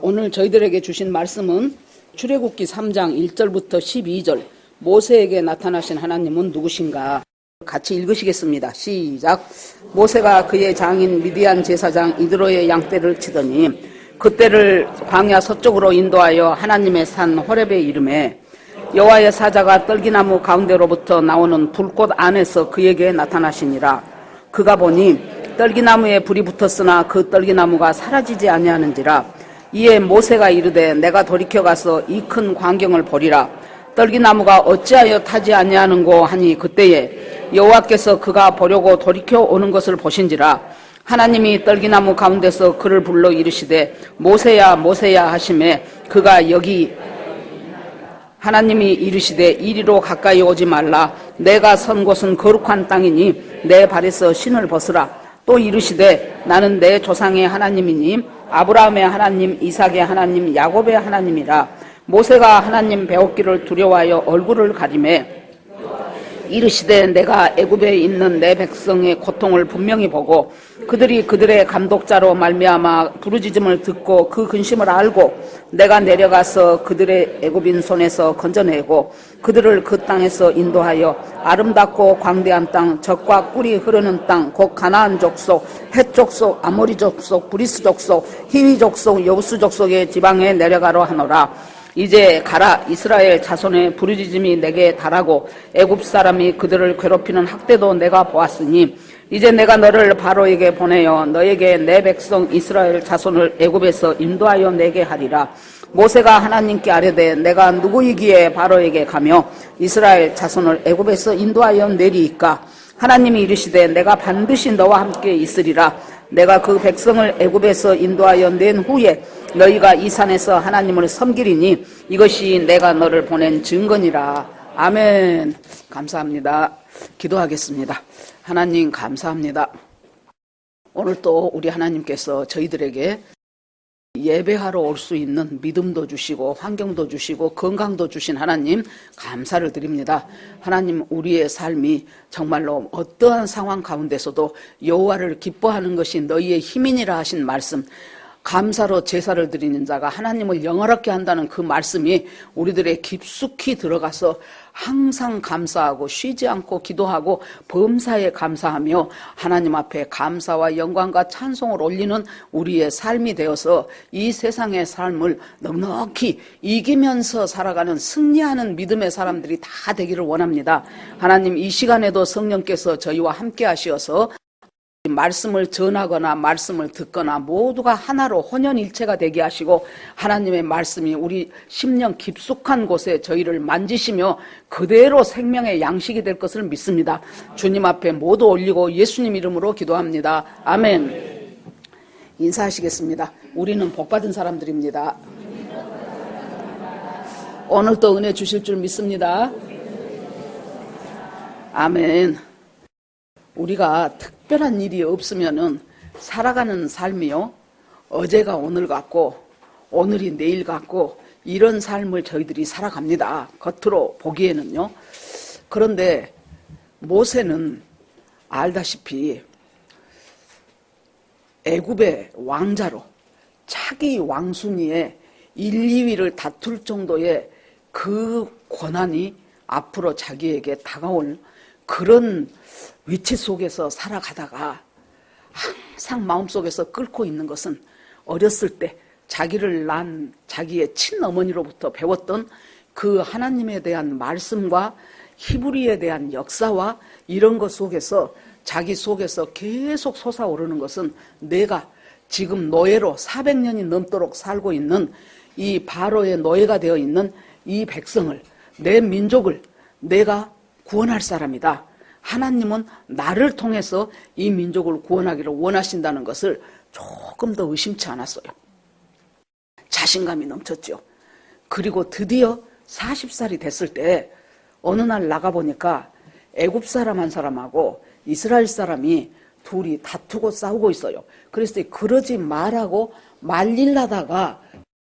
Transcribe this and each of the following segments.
오늘 저희들에게 주신 말씀은 출애굽기 3장 1절부터 12절 모세에게 나타나신 하나님은 누구신가? 같이 읽으시겠습니다. 시작. 모세가 그의 장인 미디안 제사장 이드로의 양떼를 치더니 그떼를 광야 서쪽으로 인도하여 하나님의 산 호렙에 이르매 여호와의 사자가 떨기나무 가운데로부터 나오는 불꽃 안에서 그에게 나타나시니라. 그가 보니 떨기나무에 불이 붙었으나 그 떨기나무가 사라지지 아니하는지라. 이에 모세가 이르되 내가 돌이켜 가서 이 큰 광경을 보리라. 떨기나무가 어찌하여 타지 아니하는고 하니 그때에 여호와께서 그가 보려고 돌이켜 오는 것을 보신지라. 하나님이 떨기나무 가운데서 그를 불러 이르시되 모세야 모세야 하시매 그가 여기 하나님이 이르시되 이리로 가까이 오지 말라. 내가 선 곳은 거룩한 땅이니 내 발에서 신을 벗으라. 또 이르시되 나는 내 조상의 하나님이니 아브라함의 하나님, 이삭의 하나님, 야곱의 하나님이라. 모세가 하나님 배웠기를 두려워하여 얼굴을 가리매 이르시되 내가 애굽에 있는 내 백성의 고통을 분명히 보고 그들이 그들의 감독자로 말미암아 부르짖음을 듣고 그 근심을 알고 내가 내려가서 그들의 애굽인 손에서 건져내고 그들을 그 땅에서 인도하여 아름답고 광대한 땅, 젖과 꿀이 흐르는 땅, 곧 가나안 족속, 헷 족속, 아모리 족속, 브리스 족속, 히위 족속, 여부스 족속의 지방에 내려가려 하노라. 이제 가라. 이스라엘 자손의 부르짖음이 내게 달하고 애굽 사람이 그들을 괴롭히는 학대도 내가 보았으니 이제 내가 너를 바로에게 보내어 너에게 내 백성 이스라엘 자손을 애굽에서 인도하여 내게 하리라. 모세가 하나님께 아뢰되 내가 누구이기에 바로에게 가며 이스라엘 자손을 애굽에서 인도하여 내리이까? 하나님이 이르시되 내가 반드시 너와 함께 있으리라. 내가 그 백성을 애굽에서 인도하여 낸 후에 너희가 이 산에서 하나님을 섬기리니 이것이 내가 너를 보낸 증거니라. 아멘. 감사합니다. 기도하겠습니다. 하나님 감사합니다. 오늘 또 우리 하나님께서 저희들에게 예배하러 올 수 있는 믿음도 주시고 환경도 주시고 건강도 주신 하나님 감사를 드립니다. 하나님 우리의 삶이 정말로 어떠한 상황 가운데서도 여호와를 기뻐하는 것이 너희의 힘이니라 하신 말씀, 감사로 제사를 드리는 자가 하나님을 영화롭게 한다는 그 말씀이 우리들의 깊숙이 들어가서 항상 감사하고 쉬지 않고 기도하고 범사에 감사하며 하나님 앞에 감사와 영광과 찬송을 올리는 우리의 삶이 되어서 이 세상의 삶을 넉넉히 이기면서 살아가는 승리하는 믿음의 사람들이 다 되기를 원합니다. 하나님 이 시간에도 성령께서 저희와 함께 하시어서 말씀을 전하거나 말씀을 듣거나 모두가 하나로 혼연일체가 되게 하시고 하나님의 말씀이 우리 심령 깊숙한 곳에 저희를 만지시며 그대로 생명의 양식이 될 것을 믿습니다. 주님 앞에 모두 올리고 예수님 이름으로 기도합니다. 아멘. 인사하시겠습니다. 우리는 복받은 사람들입니다. 오늘도 은혜 주실 줄 믿습니다. 아멘. 우리가 특별한 일이 없으면은 살아가는 삶이요, 어제가 오늘 같고 오늘이 내일 같고 이런 삶을 저희들이 살아갑니다. 겉으로 보기에는요. 그런데 모세는 알다시피 애굽의 왕자로 차기 왕순위의 1, 2위를 다툴 정도의 그 권한이 앞으로 자기에게 다가올 그런 위치 속에서 살아가다가 항상 마음속에서 끓고 있는 것은 어렸을 때 자기를 낳은 자기의 친어머니로부터 배웠던 그 하나님에 대한 말씀과 히브리에 대한 역사와 이런 것 속에서 자기 속에서 계속 솟아오르는 것은 내가 지금 노예로 400년이 넘도록 살고 있는 이 바로의 노예가 되어 있는 이 백성을, 내 민족을 내가 구원할 사람이다. 하나님은 나를 통해서 이 민족을 구원하기를 원하신다는 것을 조금 더 의심치 않았어요. 자신감이 넘쳤죠. 그리고 드디어 40살이 됐을 때 어느 날 나가보니까 애굽 사람 한 사람하고 이스라엘 사람이 둘이 다투고 싸우고 있어요. 그래서 그러지 말라고 말리려다가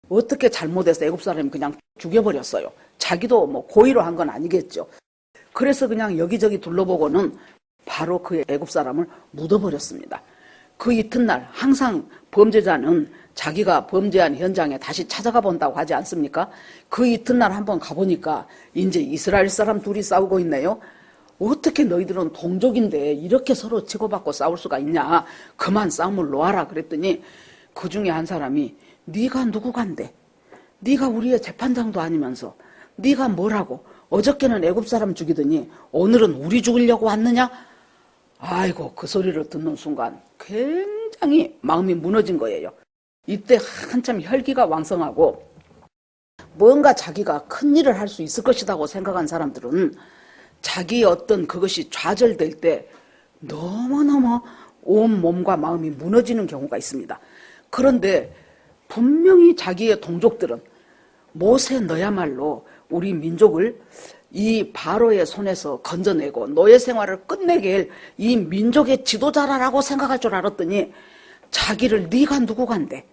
어떻게 잘못해서 애굽 사람이 그냥 죽여버렸어요. 자기도 뭐 고의로 한 건 아니겠죠. 그래서 그냥 여기저기 둘러보고는 바로 그 애굽 사람을 묻어버렸습니다. 그 이튿날 항상 범죄자는 자기가 범죄한 현장에 다시 찾아가 본다고 하지 않습니까? 그 이튿날 한번 가보니까 이제 이스라엘 사람 둘이 싸우고 있네요. 어떻게 너희들은 동족인데 이렇게 서로 치고받고 싸울 수가 있냐. 그만 싸움을 놓아라 그랬더니 그 중에 한 사람이 네가 누구간데? 네가 우리의 재판장도 아니면서 네가 뭐라고? 어저께는 애굽 사람 죽이더니 오늘은 우리 죽이려고 왔느냐? 아이고, 그 소리를 듣는 순간 굉장히 마음이 무너진 거예요. 이때 한참 혈기가 왕성하고 뭔가 자기가 큰 일을 할 수 있을 것이라고 생각한 사람들은 자기의 어떤 그것이 좌절될 때 너무너무 온 몸과 마음이 무너지는 경우가 있습니다. 그런데 분명히 자기의 동족들은 모세 너야말로 우리 민족을 이 바로의 손에서 건져내고 노예 생활을 끝내게 할 이 민족의 지도자라고 생각할 줄 알았더니 자기를 네가 누구간데?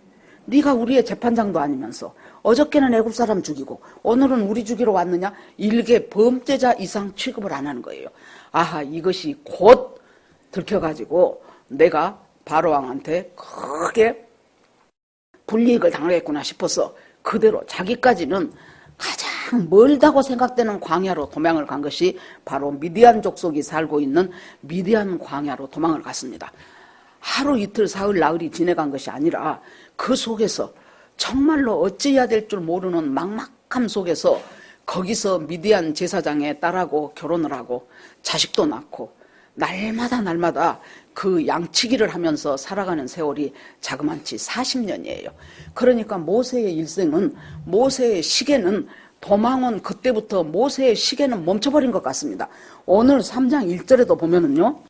네가 우리의 재판장도 아니면서 어저께는 애굽 사람 죽이고 오늘은 우리 죽이러 왔느냐? 일개 범죄자 이상 취급을 안 하는 거예요. 아하, 이것이 곧 들켜가지고 내가 바로왕한테 크게 불이익을 당하겠구나 싶어서 그대로 자기까지는 가장 멀다고 생각되는 광야로 도망을 간 것이 바로 미디안 족속이 살고 있는 미디안 광야로 도망을 갔습니다. 하루 이틀 사흘 나흘이 지내간 것이 아니라 그 속에서 정말로 어찌해야 될 줄 모르는 막막함 속에서 거기서 미디안 제사장의 딸하고 결혼을 하고 자식도 낳고 날마다 그 양치기를 하면서 살아가는 세월이 자그만치 40년이에요. 그러니까 모세의 일생은, 모세의 시계는 도망온 그때부터 모세의 시계는 멈춰버린 것 같습니다. 오늘 3장 1절에도 보면은요,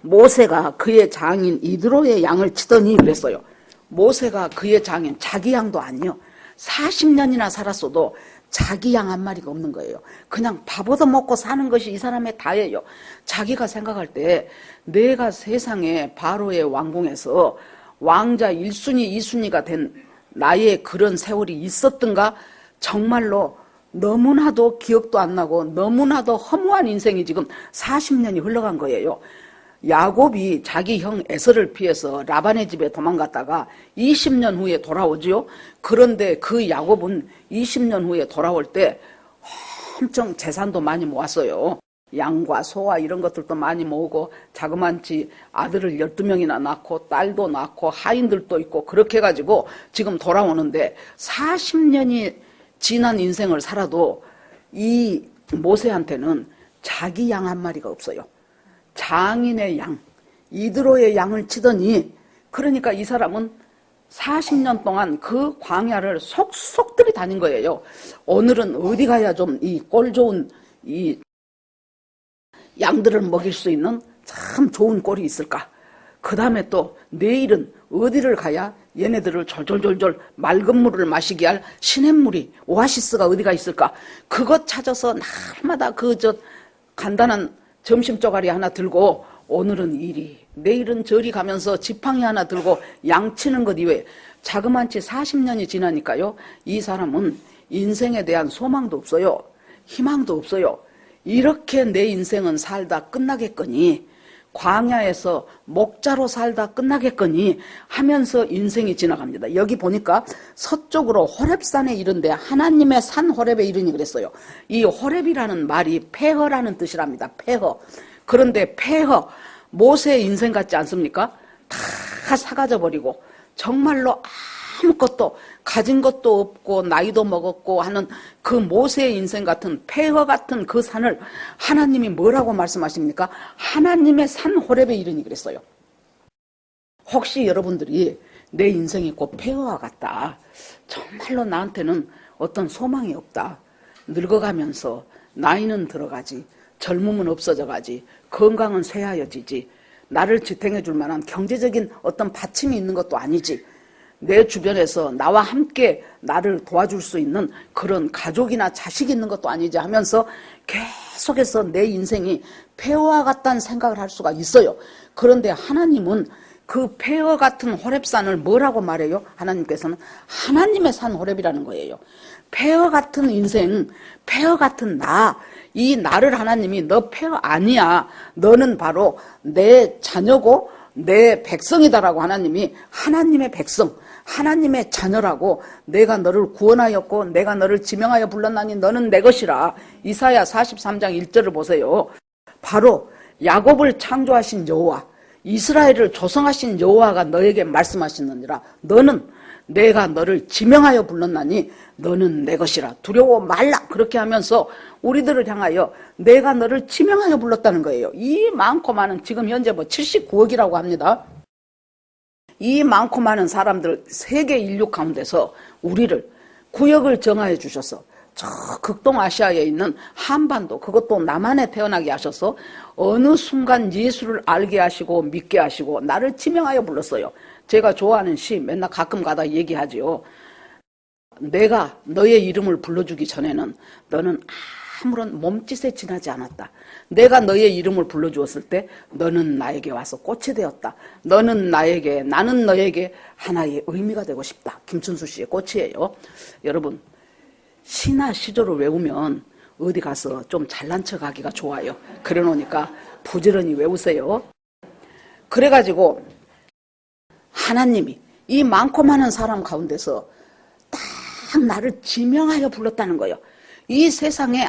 모세가 그의 장인 이드로의 양을 치더니 그랬어요. 모세가 그의 장인, 자기 양도 아니요. 40년이나 살았어도 자기 양 한 마리가 없는 거예요. 그냥 밥 얻어먹고 사는 것이 이 사람의 다예요. 자기가 생각할 때 내가 세상에 바로의 왕궁에서 왕자 1순위, 2순위가 된 나의 그런 세월이 있었던가? 정말로 너무나도 기억도 안 나고 너무나도 허무한 인생이 지금 40년이 흘러간 거예요. 야곱이 자기 형 에서를 피해서 라반의 집에 도망갔다가 20년 후에 돌아오지요. 그런데 그 야곱은 20년 후에 돌아올 때 엄청 재산도 많이 모았어요. 양과 소와 이런 것들도 많이 모으고 자그만치 아들을 12명이나 낳고 딸도 낳고 하인들도 있고 그렇게 해가지고 지금 돌아오는데 40년이 지난 인생을 살아도 이 모세한테는 자기 양 한 마리가 없어요. 장인의 양, 이드로의 양을 치더니, 그러니까 이 사람은 40년 동안 그 광야를 속속들이 다닌 거예요. 오늘은 어디 가야 좀 이 꼴 좋은 이 양들을 먹일 수 있는 참 좋은 꼴이 있을까? 그 다음에 또 내일은 어디를 가야 얘네들을 졸졸졸졸 맑은 물을 마시게 할 시냇물이, 오아시스가 어디가 있을까? 그것 찾아서 날마다 간단한 점심 쪼가리 하나 들고 오늘은 이리 내일은 저리 가면서 지팡이 하나 들고 양치는 것 이외에 자그만치 40년이 지나니까요, 이 사람은 인생에 대한 소망도 없어요. 희망도 없어요. 이렇게 내 인생은 살다 끝나겠거니, 광야에서 목자로 살다 끝나겠거니 하면서 인생이 지나갑니다. 여기 보니까 서쪽으로 호렙산에 이른데 하나님의 산 호렙에 이르니 그랬어요. 이 호렙이라는 말이 폐허라는 뜻이랍니다. 폐허. 그런데 폐허, 모세의 인생 같지 않습니까? 다 사가져 버리고 정말로 아무것도 가진 것도 없고 나이도 먹었고 하는 그 모세의 인생 같은 폐허 같은 그 산을 하나님이 뭐라고 말씀하십니까? 하나님의 산 호렙에 이르니 그랬어요. 혹시 여러분들이 내 인생이 곧 폐허와 같다, 정말로 나한테는 어떤 소망이 없다, 늙어가면서 나이는 들어가지, 젊음은 없어져가지, 건강은 쇠하여지지, 나를 지탱해 줄 만한 경제적인 어떤 받침이 있는 것도 아니지, 내 주변에서 나와 함께 나를 도와줄 수 있는 그런 가족이나 자식이 있는 것도 아니지 하면서 계속해서 내 인생이 폐허와 같다는 생각을 할 수가 있어요. 그런데 하나님은 그 폐허 같은 호렙산을 뭐라고 말해요? 하나님께서는 하나님의 산 호렙이라는 거예요. 폐허 같은 인생, 폐허 같은 나, 이 나를 하나님이 너 폐허 아니야, 너는 바로 내 자녀고 내 백성이다라고 하나님이, 하나님의 백성, 하나님의 자녀라고 내가 너를 구원하였고 내가 너를 지명하여 불렀나니 너는 내 것이라. 이사야 43장 1절을 보세요. 바로 야곱을 창조하신 여호와, 이스라엘을 조성하신 여호와가 너에게 말씀하시느니라. 너는 내가 너를 지명하여 불렀나니 너는 내 것이라. 두려워 말라. 그렇게 하면서 우리들을 향하여 내가 너를 지명하여 불렀다는 거예요. 이 많고 많은, 지금 현재 79억이라고 합니다. 이 많고 많은 사람들, 세계 인류 가운데서 우리를 구역을 정하여 주셔서 저 극동아시아에 있는 한반도, 그것도 남한에 태어나게 하셔서 어느 순간 예수를 알게 하시고 믿게 하시고 나를 지명하여 불렀어요. 제가 좋아하는 시 맨날 가끔 가다 얘기하지요. 내가 너의 이름을 불러주기 전에는 너는 아무런 몸짓에 지나지 않았다. 내가 너의 이름을 불러주었을 때 너는 나에게 와서 꽃이 되었다. 나는 너에게 하나의 의미가 되고 싶다. 김춘수 씨의 꽃이에요. 여러분, 시나 시조를 외우면 어디 가서 좀 잘난 척하기가 좋아요. 그래 놓으니까 부지런히 외우세요. 그래가지고 하나님이 이 많고 많은 사람 가운데서 딱 나를 지명하여 불렀다는 거예요. 이 세상에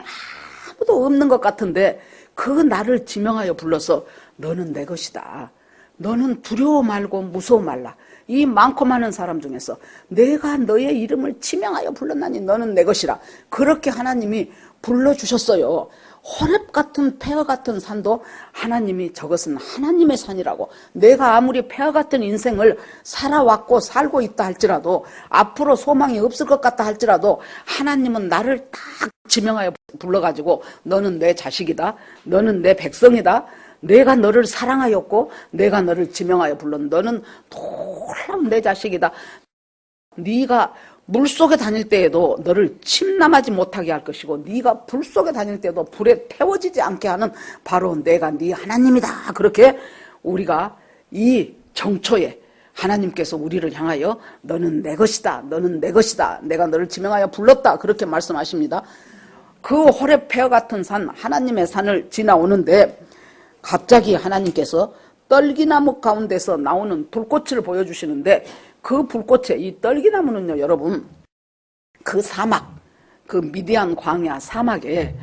아무도 없는 것 같은데 그 나를 지명하여 불러서 너는 내 것이다. 너는 두려워 말고 무서워 말라. 이 많고 많은 사람 중에서 내가 너의 이름을 지명하여 불렀나니 너는 내 것이라. 그렇게 하나님이 불러주셨어요. 호렙 같은 폐허 같은 산도 하나님이 저것은 하나님의 산이라고. 내가 아무리 폐허 같은 인생을 살아왔고 살고 있다 할지라도 앞으로 소망이 없을 것 같다 할지라도 하나님은 나를 딱 지명하여 불러가지고 너는 내 자식이다. 너는 내 백성이다. 내가 너를 사랑하였고 내가 너를 지명하여 불렀. 너는 놀라운 내 자식이다. 네가 물속에 다닐 때에도 너를 침남하지 못하게 할 것이고 네가 불속에 다닐 때도 불에 태워지지 않게 하는 바로 내가 네 하나님이다. 그렇게 우리가 이 정초에 하나님께서 우리를 향하여 너는 내 것이다. 너는 내 것이다. 내가 너를 지명하여 불렀다. 그렇게 말씀하십니다. 그 호렙 폐허 같은 산, 하나님의 산을 지나오는데 갑자기 하나님께서 떨기나무 가운데서 나오는 불꽃을 보여주시는데 그 불꽃에 이 떨기나무는요, 여러분, 그 사막, 그 미디안 광야 사막에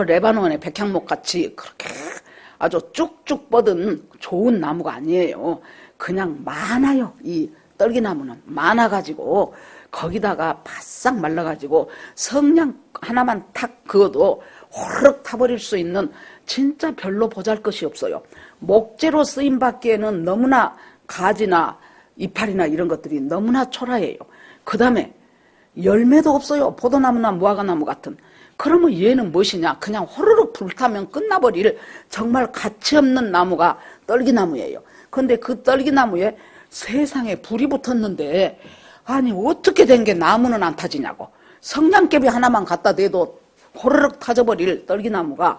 레바논의 백향목 같이 그렇게 아주 쭉쭉 뻗은 좋은 나무가 아니에요. 그냥 많아요. 이 떨기나무는 많아가지고 거기다가 바싹 말라가지고 성냥 하나만 탁 그어도 호르륵 타버릴 수 있는 진짜 별로 보잘것이 없어요. 목재로 쓰임받기에는 너무나 가지나 이파리나 이런 것들이 너무나 초라해요. 그 다음에 열매도 없어요. 포도나무나 무화과나무 같은. 그러면 얘는 무엇이냐? 그냥 호르륵 불타면 끝나버릴 정말 가치없는 나무가 떨기나무예요. 근데 그 떨기나무에 세상에 불이 붙었는데 아니 어떻게 된 게 나무는 안 타지냐고. 성냥개비 하나만 갖다 대도 호르륵 타져버릴 떨기나무가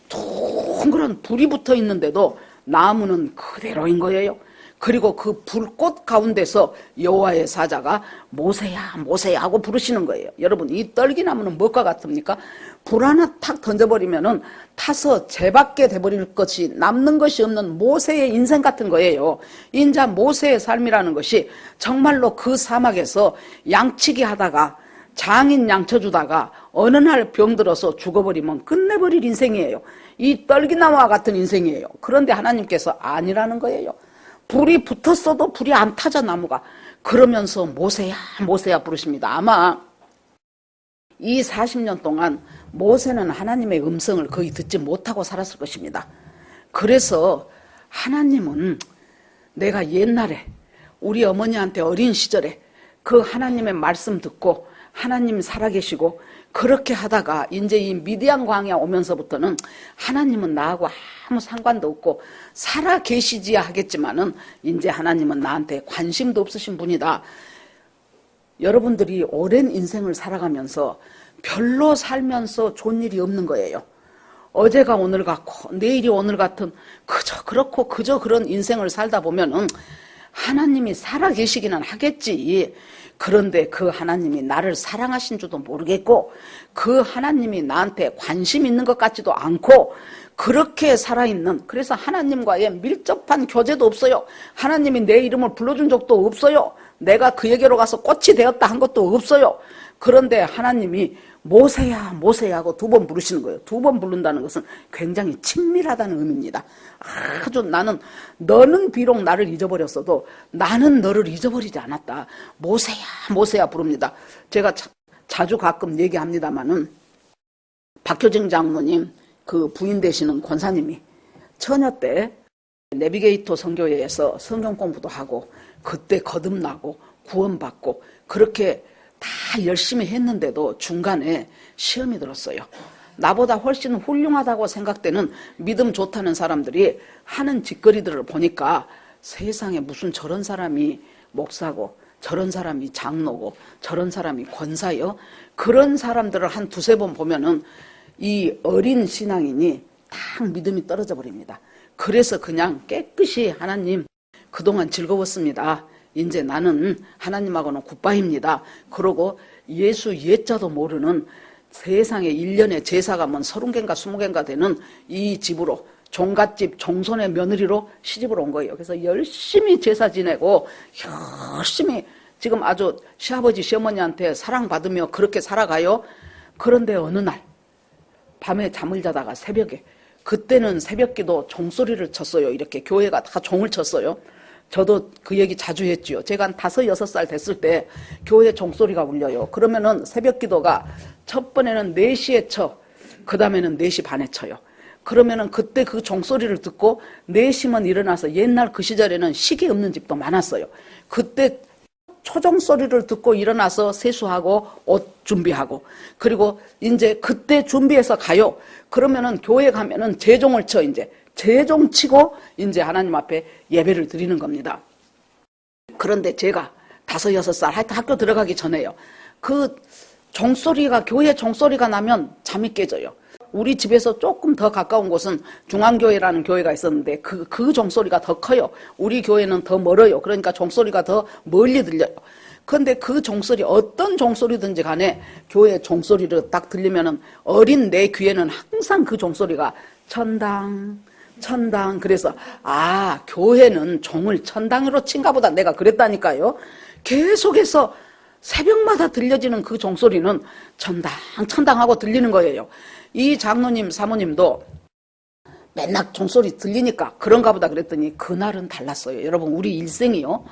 동그란 불이 붙어 있는데도 나무는 그대로인 거예요. 그리고 그 불꽃 가운데서 여호와의 사자가 모세야 모세야 하고 부르시는 거예요. 여러분, 이 떨기나무는 무엇과 같습니까? 불 하나 탁 던져버리면은 타서 재밖에 돼버릴 것이 남는 것이 없는 모세의 인생 같은 거예요. 인자 모세의 삶이라는 것이 정말로 그 사막에서 양치기 하다가 장인 양쳐주다가 어느 날 병들어서 죽어버리면 끝내버릴 인생이에요. 이 떨기나무와 같은 인생이에요. 그런데 하나님께서 아니라는 거예요. 불이 붙었어도 불이 안 타져 나무가. 그러면서 모세야 모세야 부르십니다. 아마 이 40년 동안 모세는 하나님의 음성을 거의 듣지 못하고 살았을 것입니다. 그래서 하나님은 내가 옛날에 우리 어머니한테 어린 시절에 그 하나님의 말씀 듣고 하나님 살아계시고 그렇게 하다가 이제 이 미디안 광야 오면서부터는 하나님은 나하고 아무 상관도 없고 살아계시지야 하겠지만은 이제 하나님은 나한테 관심도 없으신 분이다. 여러분들이 오랜 인생을 살아가면서 별로 살면서 좋은 일이 없는 거예요. 어제가 오늘 같고 내일이 오늘 같은 그저 그렇고 그저 그런 인생을 살다 보면은 하나님이 살아계시기는 하겠지. 그런데 그 하나님이 나를 사랑하신 줄도 모르겠고 그 하나님이 나한테 관심 있는 것 같지도 않고 그렇게 살아있는, 그래서 하나님과의 밀접한 교제도 없어요. 하나님이 내 이름을 불러준 적도 없어요. 내가 그에게로 가서 꽃이 되었다 한 것도 없어요. 그런데 하나님이 모세야 모세야 하고 2번 부르시는 거예요. 2번 부른다는 것은 굉장히 친밀하다는 의미입니다. 아주 나는 너는 비록 나를 잊어버렸어도 나는 너를 잊어버리지 않았다. 모세야 모세야 부릅니다. 제가 자주 가끔 얘기합니다마는 박효정 장로님 그 부인 되시는 권사님이 처녀 때 내비게이터 선교회에서 성경 공부도 하고 그때 거듭나고 구원받고 그렇게 다 열심히 했는데도 중간에 시험이 들었어요. 나보다 훨씬 훌륭하다고 생각되는 믿음 좋다는 사람들이 하는 짓거리들을 보니까 세상에 무슨 저런 사람이 목사고 저런 사람이 장로고 저런 사람이 권사요. 그런 사람들을 한 2-3번 보면은 이 어린 신앙인이 딱 믿음이 떨어져 버립니다. 그래서 그냥 깨끗이 하나님 그동안 즐거웠습니다. 이제 나는 하나님하고는 굿바입니다. 그러고 예수 예자도 모르는 세상에 1년에 제사가 30개인가 20개인가 되는 이 집으로 종갓집 종손의 며느리로 시집을 온 거예요. 그래서 열심히 제사 지내고 열심히 지금 아주 시아버지 시어머니한테 사랑받으며 그렇게 살아가요. 그런데 어느 날 밤에 잠을 자다가 새벽에, 그때는 새벽기도 종소리를 쳤어요. 이렇게 교회가 다 종을 쳤어요. 저도 그 얘기 자주 했지요. 제가 한 5-6살 됐을 때 교회 종소리가 울려요. 그러면은 새벽기도가 첫 번에는 4시에 쳐, 그 다음에는 4시 반에 쳐요. 그러면은 그때 그 종소리를 듣고 4시만 일어나서, 옛날 그 시절에는 시계 없는 집도 많았어요. 그때 초종소리를 듣고 일어나서 세수하고 옷 준비하고, 그리고 이제 그때 준비해서 가요. 그러면은 교회 가면은 제종을 쳐, 이제 제종 치고 이제 하나님 앞에 예배를 드리는 겁니다. 그런데 제가 5-6살 하여튼 학교 들어가기 전에요. 그 종소리가, 교회 종소리가 나면 잠이 깨져요. 우리 집에서 조금 더 가까운 곳은 중앙교회라는 교회가 있었는데 그 종소리가 더 커요. 우리 교회는 더 멀어요. 그러니까 종소리가 더 멀리 들려요. 그런데 그 종소리, 어떤 종소리든지 간에 교회 종소리를 딱 들리면은 어린 내 귀에는 항상 그 종소리가 천당, 천당. 그래서 교회는 종을 천당으로 친가 보다, 내가 그랬다니까요. 계속해서 새벽마다 들려지는 그 종소리는 천당, 천당하고 들리는 거예요. 이 장로님, 사모님도 맨날 종소리 들리니까 그런가 보다 그랬더니 그날은 달랐어요. 여러분, 우리 일생이요,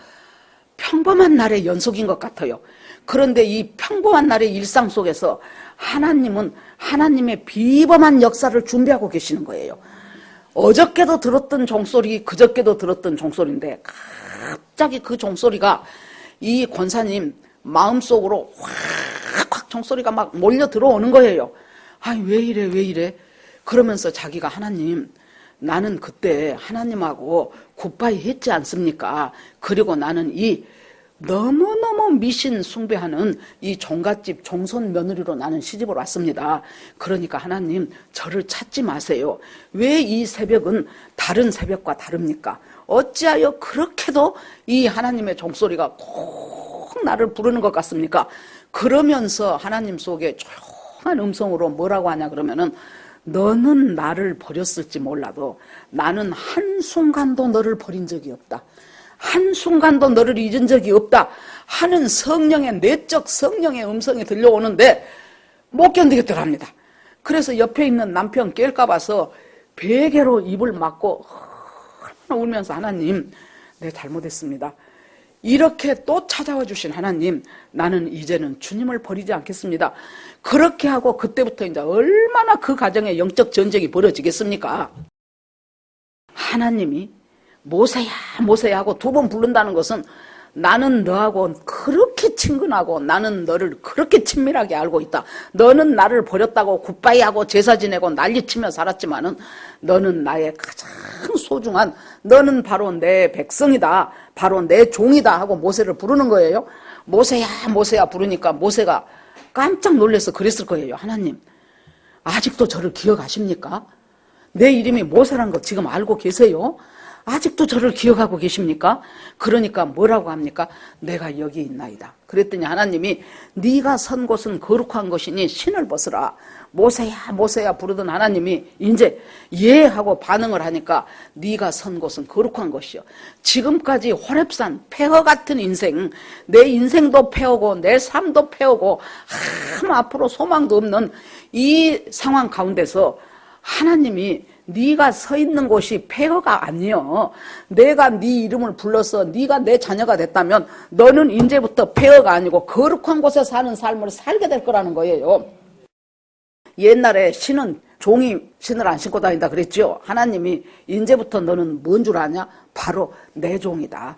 평범한 날의 연속인 것 같아요. 그런데 이 평범한 날의 일상 속에서 하나님은 하나님의 비범한 역사를 준비하고 계시는 거예요. 어저께도 들었던 종소리, 그저께도 들었던 종소리인데 갑자기 그 종소리가 이 권사님 마음속으로 확 종소리가 막 몰려 들어오는 거예요. 왜 이래? 그러면서 자기가, 하나님, 나는 그때 하나님하고 굿바이 했지 않습니까? 그리고 나는 이 너무너무 미신 숭배하는 이 종갓집 종손 며느리로 나는 시집을 왔습니다. 그러니까 하나님, 저를 찾지 마세요. 왜 이 새벽은 다른 새벽과 다릅니까? 어찌하여 그렇게도 이 하나님의 종소리가 꼭 나를 부르는 것 같습니까? 그러면서 하나님 속에 조용한 음성으로 뭐라고 하냐 그러면은, 너는 나를 버렸을지 몰라도 나는 한순간도 너를 버린 적이 없다. 한순간도 너를 잊은 적이 없다 하는 성령의, 내적 성령의 음성이 들려오는데 못 견디겠더랍니다. 그래서 옆에 있는 남편 깰까 봐서 베개로 입을 막고 울면서, 하나님, 내 잘못했습니다. 이렇게 또 찾아와 주신 하나님, 나는 이제는 주님을 버리지 않겠습니다. 그렇게 하고 그때부터 이제 얼마나 그 가정에 영적 전쟁이 벌어지겠습니까? 하나님이 모세야 모세야 하고 2번 부른다는 것은, 나는 너하고 그렇게 친근하고 나는 너를 그렇게 친밀하게 알고 있다. 너는 나를 버렸다고 굿바이하고 제사 지내고 난리치며 살았지만은 너는 나의 가장 소중한, 너는 바로 내 백성이다, 바로 내 종이다 하고 모세를 부르는 거예요. 모세야 모세야 부르니까 모세가 깜짝 놀라서 그랬을 거예요. 하나님, 아직도 저를 기억하십니까? 내 이름이 모세란 거 지금 알고 계세요? 아직도 저를 기억하고 계십니까? 그러니까 뭐라고 합니까? 내가 여기 있나이다. 그랬더니 하나님이 네가 선 곳은 거룩한 것이니 신을 벗으라. 모세야 모세야 부르던 하나님이 이제 예 하고 반응을 하니까 네가 선 곳은 거룩한 것이요. 지금까지 호렙산 폐허 같은 인생, 내 인생도 폐허고 내 삶도 폐허고 아무 앞으로 소망도 없는 이 상황 가운데서 하나님이 네가 서 있는 곳이 폐허가 아니여. 내가 네 이름을 불러서 네가 내 자녀가 됐다면 너는 이제부터 폐허가 아니고 거룩한 곳에 사는 삶을 살게 될 거라는 거예요. 옛날에 신은 종이 신을 안 신고 다닌다 그랬죠. 하나님이 이제부터 너는 뭔 줄 아냐? 바로 내 종이다.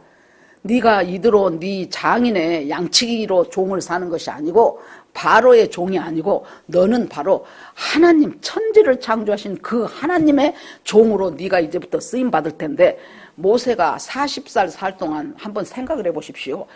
네가 이대로 네 장인의 양치기로 종을 사는 것이 아니고 바로의 종이 아니고 너는 바로 하나님 천지를 창조하신 그 하나님의 종으로 네가 이제부터 쓰임 받을 텐데 모세가 40살 살 동안 한번 생각을 해보십시오.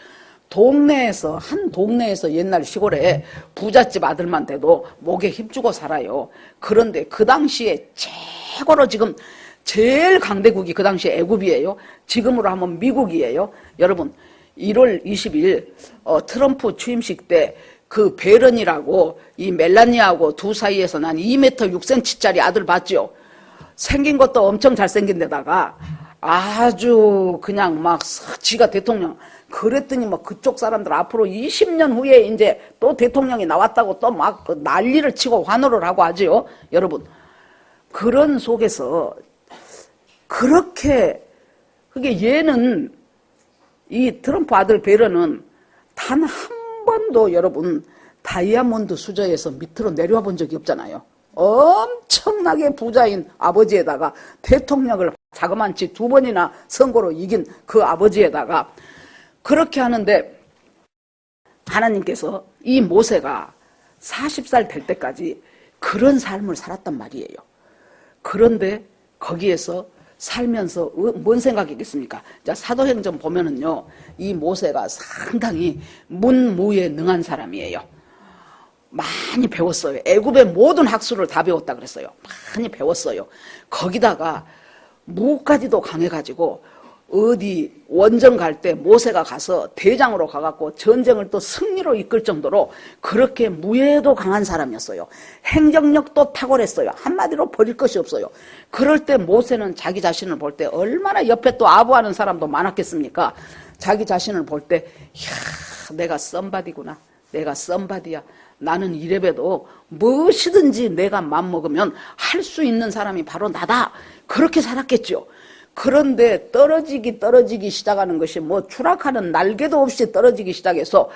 동네에서 한 동네에서 옛날 시골에 부잣집 아들만 돼도 목에 힘주고 살아요. 그런데 그 당시에 최고로 지금 제일 강대국이 그 당시에 애굽이에요. 지금으로 하면 미국이에요. 여러분 1월 20일 트럼프 취임식 때 그 베런이라고 이 멜라니아하고 두 사이에서 난 2m 6cm짜리 아들 봤죠. 생긴 것도 엄청 잘생긴 데다가 아주 그냥 막 지가 대통령 그랬더니 뭐 그쪽 사람들 앞으로 20년 후에 이제 또 대통령이 나왔다고 또 막 난리를 치고 환호를 하고 하지요. 여러분 그런 속에서 그렇게 그게 얘는 이 트럼프 아들 베런은 단 한 번도 여러분 다이아몬드 수저에서 밑으로 내려와 본 적이 없잖아요. 엄청나게 부자인 아버지에다가 대통령을 자그만치 2번이나 선거로 이긴 그 아버지에다가 그렇게 하는데 하나님께서 이 모세가 40살 될 때까지 그런 삶을 살았단 말이에요. 그런데 거기에서 살면서 뭔 생각이겠습니까? 자, 사도행전 보면은요, 이 모세가 상당히 문무에 능한 사람이에요. 많이 배웠어요. 애굽의 모든 학술을 다 배웠다 그랬어요. 많이 배웠어요. 거기다가 무까지도 강해가지고 어디 원정 갈 때 모세가 가서 대장으로 가갖고 전쟁을 또 승리로 이끌 정도로 그렇게 무예도 강한 사람이었어요. 행정력도 탁월했어요. 한마디로 버릴 것이 없어요. 그럴 때 모세는 자기 자신을 볼 때 얼마나 옆에 또 아부하는 사람도 많았겠습니까? 자기 자신을 볼 때 이야 내가 썸바디구나. 내가 썸바디야. 나는 이래봬도 무엇이든지 내가 맘먹으면 할 수 있는 사람이 바로 나다. 그렇게 살았겠죠. 그런데 떨어지기 시작하는 것이 뭐 추락하는 날개도 없이 떨어지기 시작해서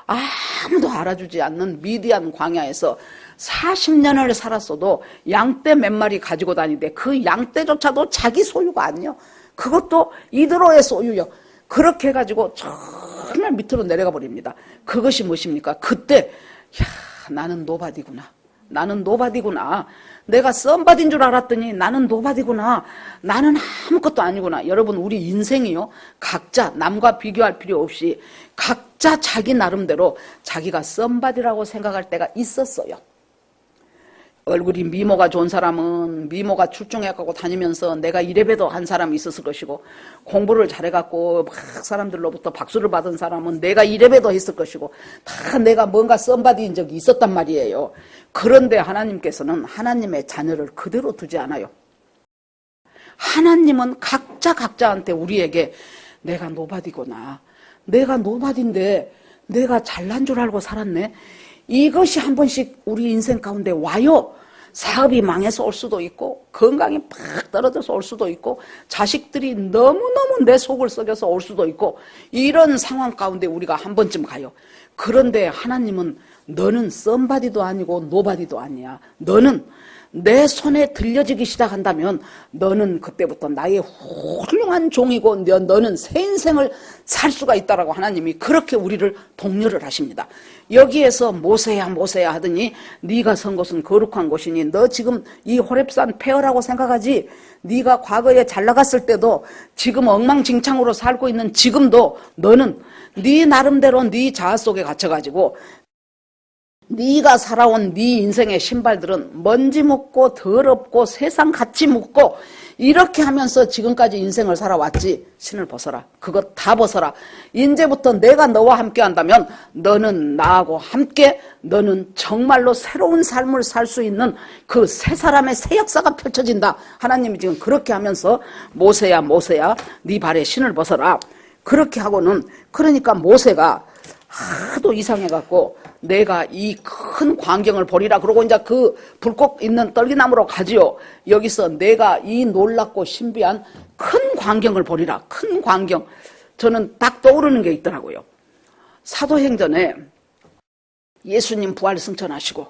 아무도 알아주지 않는 미디안 광야에서 40년을 살았어도 양떼 몇 마리 가지고 다니는데 그 양떼조차도 자기 소유가 아니요. 그것도 이드로의 소유요. 그렇게 해가지고 정말 밑으로 내려가 버립니다. 그것이 무엇입니까? 그때 야 나는 노바디구나. 나는 노바디구나. 내가 썸바디인 줄 알았더니 나는 노바디구나. 나는 아무것도 아니구나. 여러분 우리 인생이요. 각자 남과 비교할 필요 없이 각자 자기 나름대로 자기가 썸바디라고 생각할 때가 있었어요. 얼굴이 미모가 좋은 사람은 미모가 출중해갖고 다니면서 내가 이래봬도 한 사람이 있었을 것이고 공부를 잘해갖고 막 사람들로부터 박수를 받은 사람은 내가 이래봬도 했을 것이고 다 내가 뭔가 썸바디인 적이 있었단 말이에요. 그런데 하나님께서는 하나님의 자녀를 그대로 두지 않아요. 하나님은 각자한테 우리에게 내가 노바디구나. 내가 노바디인데 내가 잘난 줄 알고 살았네. 이것이 한 번씩 우리 인생 가운데 와요. 사업이 망해서 올 수도 있고 건강이 팍 떨어져서 올 수도 있고 자식들이 너무너무 내 속을 썩여서 올 수도 있고 이런 상황 가운데 우리가 한 번쯤 가요. 그런데 하나님은 너는 썸바디도 아니고 노바디도 아니야. 너는 내 손에 들려지기 시작한다면 너는 그때부터 나의 훌륭한 종이고 너는 새 인생을 살 수가 있다라고 하나님이 그렇게 우리를 독려를 하십니다. 여기에서 모세야 모세야 하더니 네가 선 곳은 거룩한 곳이니 너 지금 이 호렙산 폐허라고 생각하지? 네가 과거에 잘 나갔을 때도 지금 엉망진창으로 살고 있는 지금도 너는 네 나름대로 네 자아 속에 갇혀가지고 네가 살아온 네 인생의 신발들은 먼지 묻고 더럽고 세상 같이 묻고 이렇게 하면서 지금까지 인생을 살아왔지. 신을 벗어라. 그거 다 벗어라. 이제부터 내가 너와 함께 한다면 너는 나하고 함께 너는 정말로 새로운 삶을 살 수 있는 그 새 사람의 새 역사가 펼쳐진다. 하나님이 지금 그렇게 하면서 모세야 모세야 네 발에 신을 벗어라. 그렇게 하고는 그러니까 모세가 하도 이상해갖고 내가 이 큰 광경을 보리라. 그러고 이제 그 불꽃 있는 떨기나무로 가지요. 여기서 내가 이 놀랍고 신비한 큰 광경을 보리라. 큰 광경. 저는 딱 떠오르는 게 있더라고요. 사도행전에 예수님 부활 승천하시고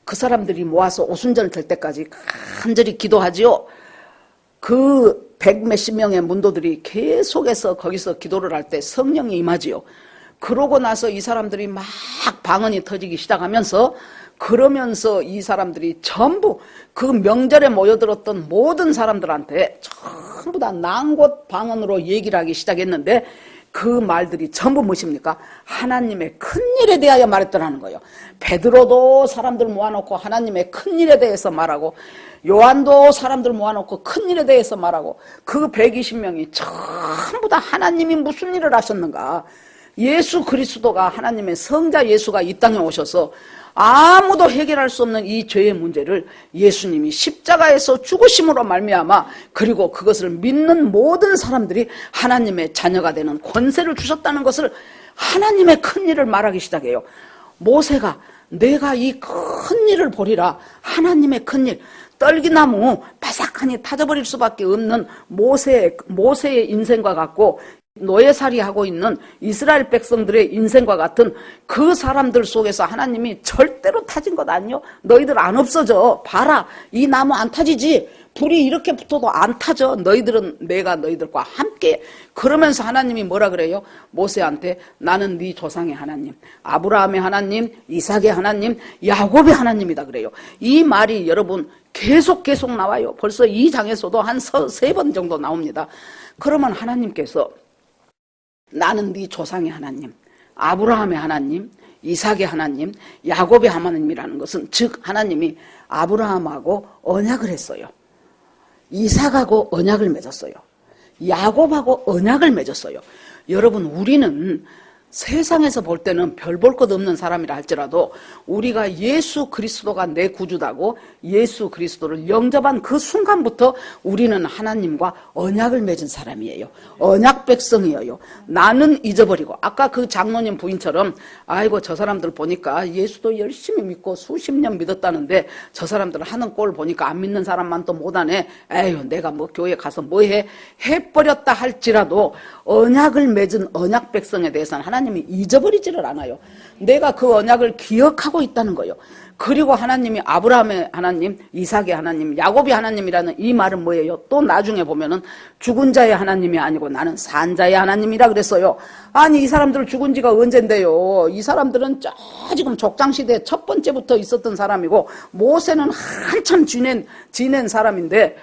그 사람들이 모아서 오순절 될 때까지 간절히 기도하지요. 그 100몇십 명의 문도들이 계속해서 거기서 기도를 할 때 성령이 임하지요. 그러고 나서 이 사람들이 막 방언이 터지기 시작하면서 그러면서 이 사람들이 전부 그 명절에 모여들었던 모든 사람들한테 전부 다 난곳 방언으로 얘기를 하기 시작했는데 그 말들이 전부 무엇입니까? 하나님의 큰일에 대하여 말했더라는 거예요. 베드로도 사람들 모아놓고 하나님의 큰일에 대해서 말하고 요한도 사람들 모아놓고 큰일에 대해서 말하고 그 120명이 전부 다 하나님이 무슨 일을 하셨는가. 예수 그리스도가 하나님의 성자 예수가 이 땅에 오셔서 아무도 해결할 수 없는 이 죄의 문제를 예수님이 십자가에서 죽으심으로 말미암아 그리고 그것을 믿는 모든 사람들이 하나님의 자녀가 되는 권세를 주셨다는 것을 하나님의 큰일을 말하기 시작해요. 모세가 내가 이 큰일을 보리라. 하나님의 큰일. 떨기나무 바삭하니 타져버릴 수밖에 없는 모세의 인생과 같고 노예살이 하고 있는 이스라엘 백성들의 인생과 같은 그 사람들 속에서 하나님이 절대로 타진 것 아니요? 너희들 안 없어져. 봐라. 이 나무 안 타지지. 불이 이렇게 붙어도 안 타져. 너희들은 내가 너희들과 함께. 그러면서 하나님이 뭐라 그래요? 모세한테 나는 네 조상의 하나님, 아브라함의 하나님, 이삭의 하나님, 야곱의 하나님이다 그래요. 이 말이 여러분 계속 나와요. 벌써 이 장에서도 한 3번 정도 나옵니다. 그러면 하나님께서 나는 네 조상의 하나님, 아브라함의 하나님, 이삭의 하나님, 야곱의 하나님이라는 것은 즉 하나님이 아브라함하고 언약을 했어요. 이삭하고 언약을 맺었어요. 야곱하고 언약을 맺었어요. 여러분 우리는 세상에서 볼 때는 별 볼 것 없는 사람이라 할지라도 우리가 예수 그리스도가 내 구주다고 예수 그리스도를 영접한 그 순간부터 우리는 하나님과 언약을 맺은 사람이에요. 언약 백성이에요. 나는 잊어버리고 아까 그 장로님 부인처럼 아이고 저 사람들 보니까 예수도 열심히 믿고 수십 년 믿었다는데 저 사람들 하는 꼴 보니까 안 믿는 사람만 또 못하네. 에휴 내가 뭐 교회 가서 뭐해 해버렸다 할지라도 언약을 맺은 언약 백성에 대해서는 하나님이 잊어버리지를 않아요. 내가 그 언약을 기억하고 있다는 거예요. 그리고 하나님이 아브라함의 하나님, 이삭의 하나님, 야곱의 하나님이라는 이 말은 뭐예요? 또 나중에 보면은 죽은 자의 하나님이 아니고 나는 산 자의 하나님이라 그랬어요. 아니 이 사람들 죽은 지가 언젠데요. 이 사람들은 지금 족장시대 첫 번째부터 있었던 사람이고 모세는 한참 지낸 사람인데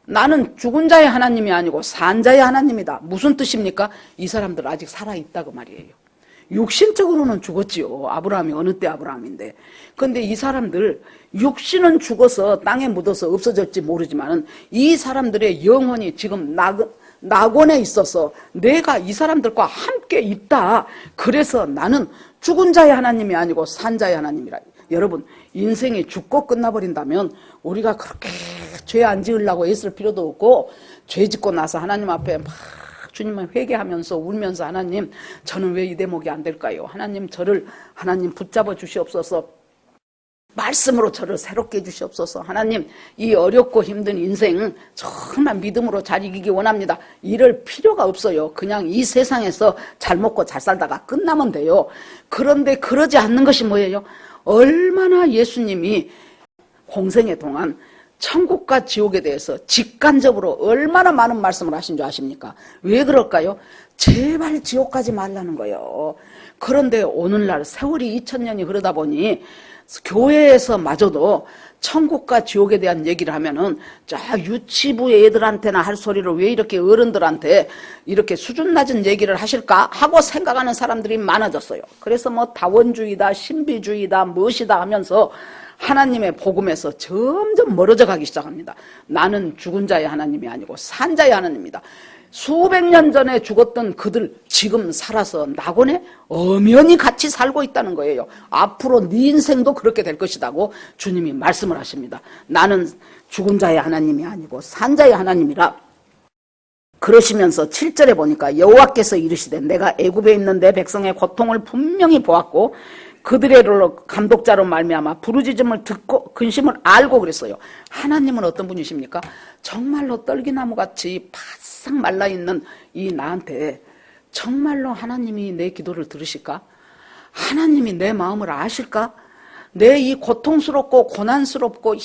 나는 죽은 자의 하나님이 아니고 산 자의 하나님이다. 무슨 뜻입니까? 이 사람들 아직 살아있다고 말이에요. 육신적으로는 죽었지요. 아브라함이 어느 때 아브라함인데. 그런데 이 사람들 육신은 죽어서 땅에 묻어서 없어졌지 모르지만은 이 사람들의 영혼이 지금 낙원에 있어서 내가 이 사람들과 함께 있다. 그래서 나는 죽은 자의 하나님이 아니고 산 자의 하나님이라. 여러분 인생이 죽고 끝나버린다면 우리가 그렇게 죄 안 지으려고 애쓸 필요도 없고 죄 짓고 나서 하나님 앞에 막 주님을 회개하면서 울면서 하나님 저는 왜 이 대목이 안 될까요? 하나님 저를 하나님 붙잡아 주시옵소서. 말씀으로 저를 새롭게 해주시옵소서. 하나님 이 어렵고 힘든 인생 정말 믿음으로 잘 이기기 원합니다. 이럴 필요가 없어요. 그냥 이 세상에서 잘 먹고 잘 살다가 끝나면 돼요. 그런데 그러지 않는 것이 뭐예요? 얼마나 예수님이 공생애 동안 천국과 지옥에 대해서 직간접으로 얼마나 많은 말씀을 하신 줄 아십니까? 왜 그럴까요? 제발 지옥 가지 말라는 거예요. 그런데 오늘날 세월이 2000년이 흐르다 보니 교회에서마저도 천국과 지옥에 대한 얘기를 하면은 저 유치부 애들한테나 할 소리를 왜 이렇게 어른들한테 이렇게 수준 낮은 얘기를 하실까 하고 생각하는 사람들이 많아졌어요. 그래서 뭐 다원주의다, 신비주의다, 무엇이다 하면서 하나님의 복음에서 점점 멀어져 가기 시작합니다. 나는 죽은 자의 하나님이 아니고 산 자의 하나님입니다. 수백 년 전에 죽었던 그들 지금 살아서 낙원에 엄연히 같이 살고 있다는 거예요. 앞으로 네 인생도 그렇게 될 것이라고 주님이 말씀을 하십니다. 나는 죽은 자의 하나님이 아니고 산 자의 하나님이라. 그러시면서 7절에 보니까 여호와께서 이르시되 내가 애굽에 있는 내 백성의 고통을 분명히 보았고 그들의 감독자로 말미암아 부르짖음을 듣고 근심을 알고 그랬어요. 하나님은 어떤 분이십니까? 정말로 떨기나무같이 바싹 말라있는 이 나한테 정말로 하나님이 내 기도를 들으실까? 하나님이 내 마음을 아실까? 내 이 고통스럽고 고난스럽고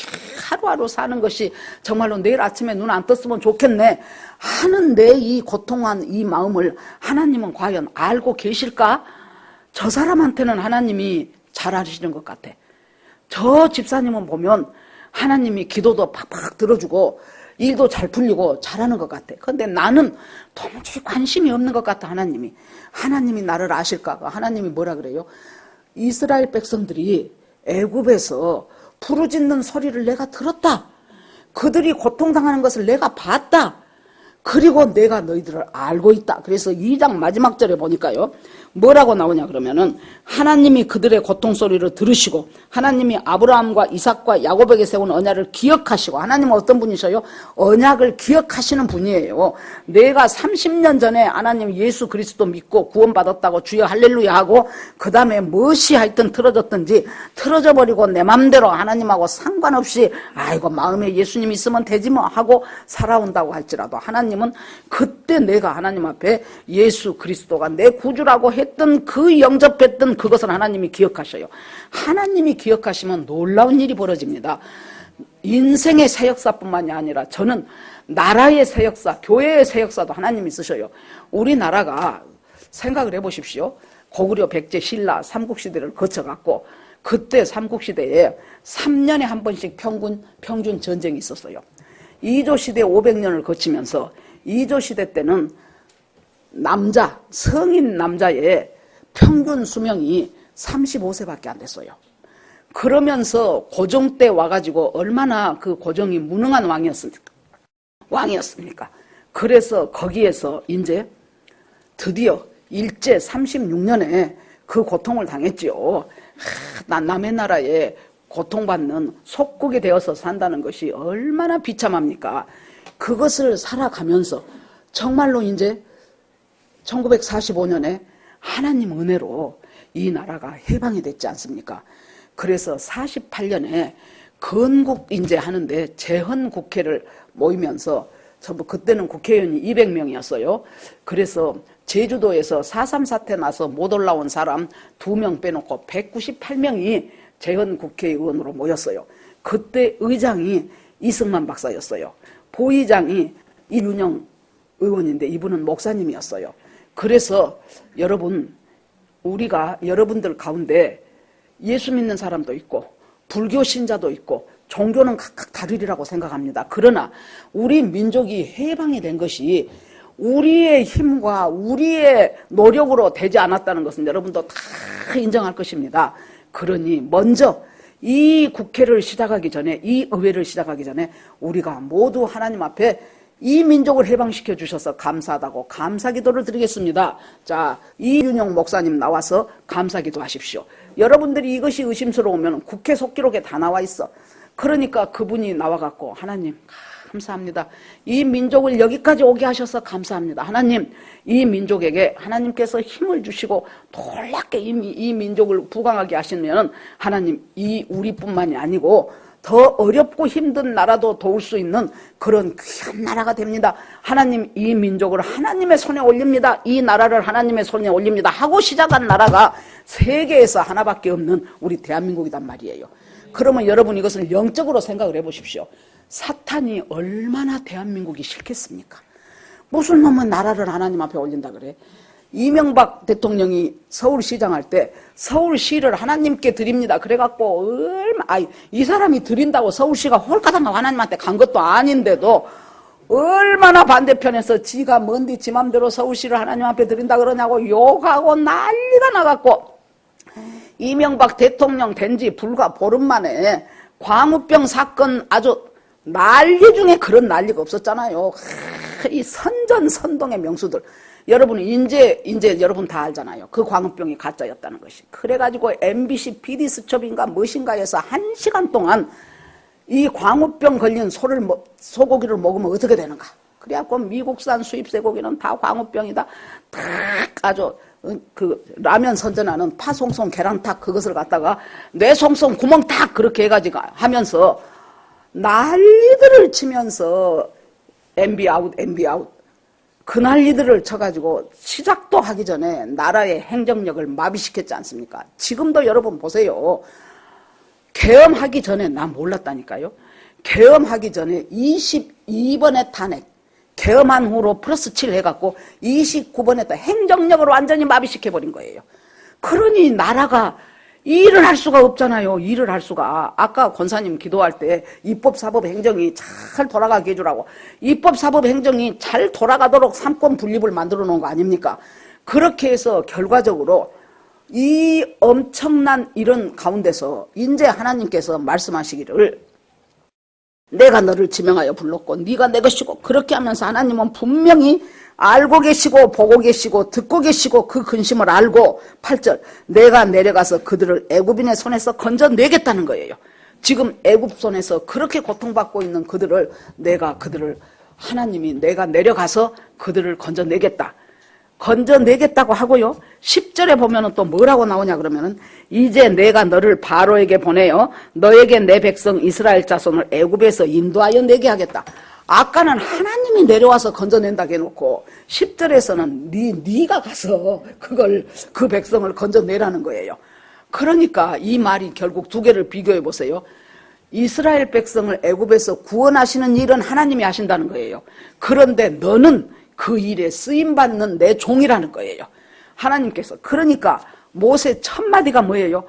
하루하루 사는 것이 정말로 내일 아침에 눈 안 떴으면 좋겠네 하는 내 이 고통한 이 마음을 하나님은 과연 알고 계실까? 저 사람한테는 하나님이 잘 아시는 것 같아. 저 집사님은 보면 하나님이 기도도 팍팍 들어주고 일도 잘 풀리고 잘하는 것 같아. 그런데 나는 도무지 관심이 없는 것 같아. 하나님이 나를 아실까? 하나님이 뭐라 그래요? 이스라엘 백성들이 애굽에서 부르짖는 소리를 내가 들었다. 그들이 고통당하는 것을 내가 봤다. 그리고 내가 너희들을 알고 있다. 그래서 2장 마지막 절에 보니까요. 뭐라고 나오냐 그러면은 하나님이 그들의 고통 소리를 들으시고 하나님이 아브라함과 이삭과 야곱에게 세운 언약을 기억하시고 하나님은 어떤 분이셔요? 언약을 기억하시는 분이에요. 내가 30년 전에 하나님 예수 그리스도 믿고 구원받았다고 주여 할렐루야 하고 그 다음에 무엇이 하여튼 틀어졌든지 틀어져 버리고 내 맘대로 하나님하고 상관없이 아이고 마음에 예수님 있으면 되지 뭐 하고 살아온다고 할지라도 하나님은 그때 내가 하나님 앞에 예수 그리스도가 내 구주라고 했던 그 영접했던 그것을 하나님이 기억하셔요. 하나님이 기억하시면 놀라운 일이 벌어집니다. 인생의 새 역사뿐만이 아니라 저는 나라의 새 역사, 교회의 새 역사도 하나님이 쓰셔요. 우리나라가 생각을 해보십시오. 고구려, 백제, 신라, 삼국시대를 거쳐갔고 그때 삼국시대에 3년에 한 번씩 평균 전쟁이 있었어요. 이조시대 500년을 거치면서 이조시대 때는 성인 남자의 평균 수명이 35세밖에 안 됐어요. 그러면서 고종 때 와가지고 얼마나 그 고종이 무능한 왕이었습니까? 그래서 거기에서 이제 드디어 일제 36년에 그 고통을 당했지요. 남의 나라에 고통받는 속국이 되어서 산다는 것이 얼마나 비참합니까? 그것을 살아가면서 정말로 이제 1945년에 하나님 은혜로 이 나라가 해방이 됐지 않습니까? 그래서 48년에 건국인제 하는데 재헌국회를 모이면서 전부 그때는 국회의원이 200명이었어요. 그래서 제주도에서 4.3 사태 나서 못 올라온 사람 2명 빼놓고 198명이 재헌국회의원으로 모였어요. 그때 의장이 이승만 박사였어요. 부의장이 이윤영 의원인데 이분은 목사님이었어요. 그래서 여러분 우리가 여러분들 가운데 예수 믿는 사람도 있고 불교 신자도 있고 종교는 각각 다르리라고 생각합니다. 그러나 우리 민족이 해방이 된 것이 우리의 힘과 우리의 노력으로 되지 않았다는 것은 여러분도 다 인정할 것입니다. 그러니 먼저 이 국회를 시작하기 전에 이 의회를 시작하기 전에 우리가 모두 하나님 앞에 이 민족을 해방시켜 주셔서 감사하다고 감사기도를 드리겠습니다. 자, 이윤영 목사님 나와서 감사기도 하십시오. 여러분들이 이것이 의심스러우면 국회 속기록에 다 나와 있어. 그러니까 그분이 나와갖고 하나님 감사합니다. 이 민족을 여기까지 오게 하셔서 감사합니다. 하나님 이 민족에게 하나님께서 힘을 주시고 놀랍게 이 민족을 부강하게 하시면 하나님 이 우리뿐만이 아니고 더 어렵고 힘든 나라도 도울 수 있는 그런 귀한 나라가 됩니다. 하나님 이 민족을 하나님의 손에 올립니다. 이 나라를 하나님의 손에 올립니다. 하고 시작한 나라가 세계에서 하나밖에 없는 우리 대한민국이란 말이에요. 그러면 여러분 이것을 영적으로 생각을 해보십시오. 사탄이 얼마나 대한민국이 싫겠습니까? 무슨 놈은 나라를 하나님 앞에 올린다 그래? 이명박 대통령이 서울시장 할 때 서울시를 하나님께 드립니다. 그래갖고 이 사람이 드린다고 서울시가 홀가닥 하나님한테 간 것도 아닌데도 얼마나 반대편에서 지가 뭔디 지 맘대로 서울시를 하나님 앞에 드린다 그러냐고 욕하고 난리가 나갖고 이명박 대통령 된 지 불과 보름 만에 광우병 사건 아주 난리 중에 그런 난리가 없었잖아요. 이 선전선동의 명수들. 여러분 이제 여러분 다 알잖아요. 그 광우병이 가짜였다는 것이. 그래가지고 MBC 비디수첩인가 무엇인가에서 1시간 동안 이 광우병 걸린 소고기를 먹으면 어떻게 되는가. 그래갖고 미국산 수입 쇠고기는 다 광우병이다. 딱 아주 그 라면 선전하는 파송송 계란탁 그것을 갖다가 뇌송송 구멍탁 그렇게 해가지고 하면서 난리들을 치면서 MB 아웃 그 난리들을 쳐가지고 시작도 하기 전에 나라의 행정력을 마비시켰지 않습니까? 지금도 여러분 보세요. 계엄하기 전에 나 몰랐다니까요. 계엄하기 전에 22번의 탄핵 계엄한 후로 플러스 7 해갖고 29번에 또 행정력을 완전히 마비시켜버린 거예요. 그러니 나라가 일을 할 수가 없잖아요. 일을 할 수가. 아까 권사님 기도할 때 입법사법행정이 잘 돌아가게 해주라고. 입법사법행정이 잘 돌아가도록 삼권 분립을 만들어 놓은 거 아닙니까? 그렇게 해서 결과적으로 이 엄청난 이런 가운데서 이제 하나님께서 말씀하시기를 내가 너를 지명하여 불렀고 네가 내 것이고 그렇게 하면서 하나님은 분명히 알고 계시고 보고 계시고 듣고 계시고 그 근심을 알고 8절 내가 내려가서 그들을 애굽인의 손에서 건져내겠다는 거예요. 지금 애굽 손에서 그렇게 고통받고 있는 그들을 하나님이 내가 내려가서 그들을 건져내겠다고 하고요. 10절에 보면은 또 뭐라고 나오냐 그러면은 이제 내가 너를 바로에게 보내어 너에게 내 백성 이스라엘 자손을 애굽에서 인도하여 내게 하겠다. 아까는 하나님이 내려와서 건져낸다고 해놓고 10절에서는 네가 가서 그 백성을 건져내라는 거예요. 그러니까 이 말이 결국 두 개를 비교해 보세요. 이스라엘 백성을 애굽에서 구원하시는 일은 하나님이 하신다는 거예요. 그런데 너는 그 일에 쓰임받는 내 종이라는 거예요. 하나님께서. 그러니까 모세 첫 마디가 뭐예요?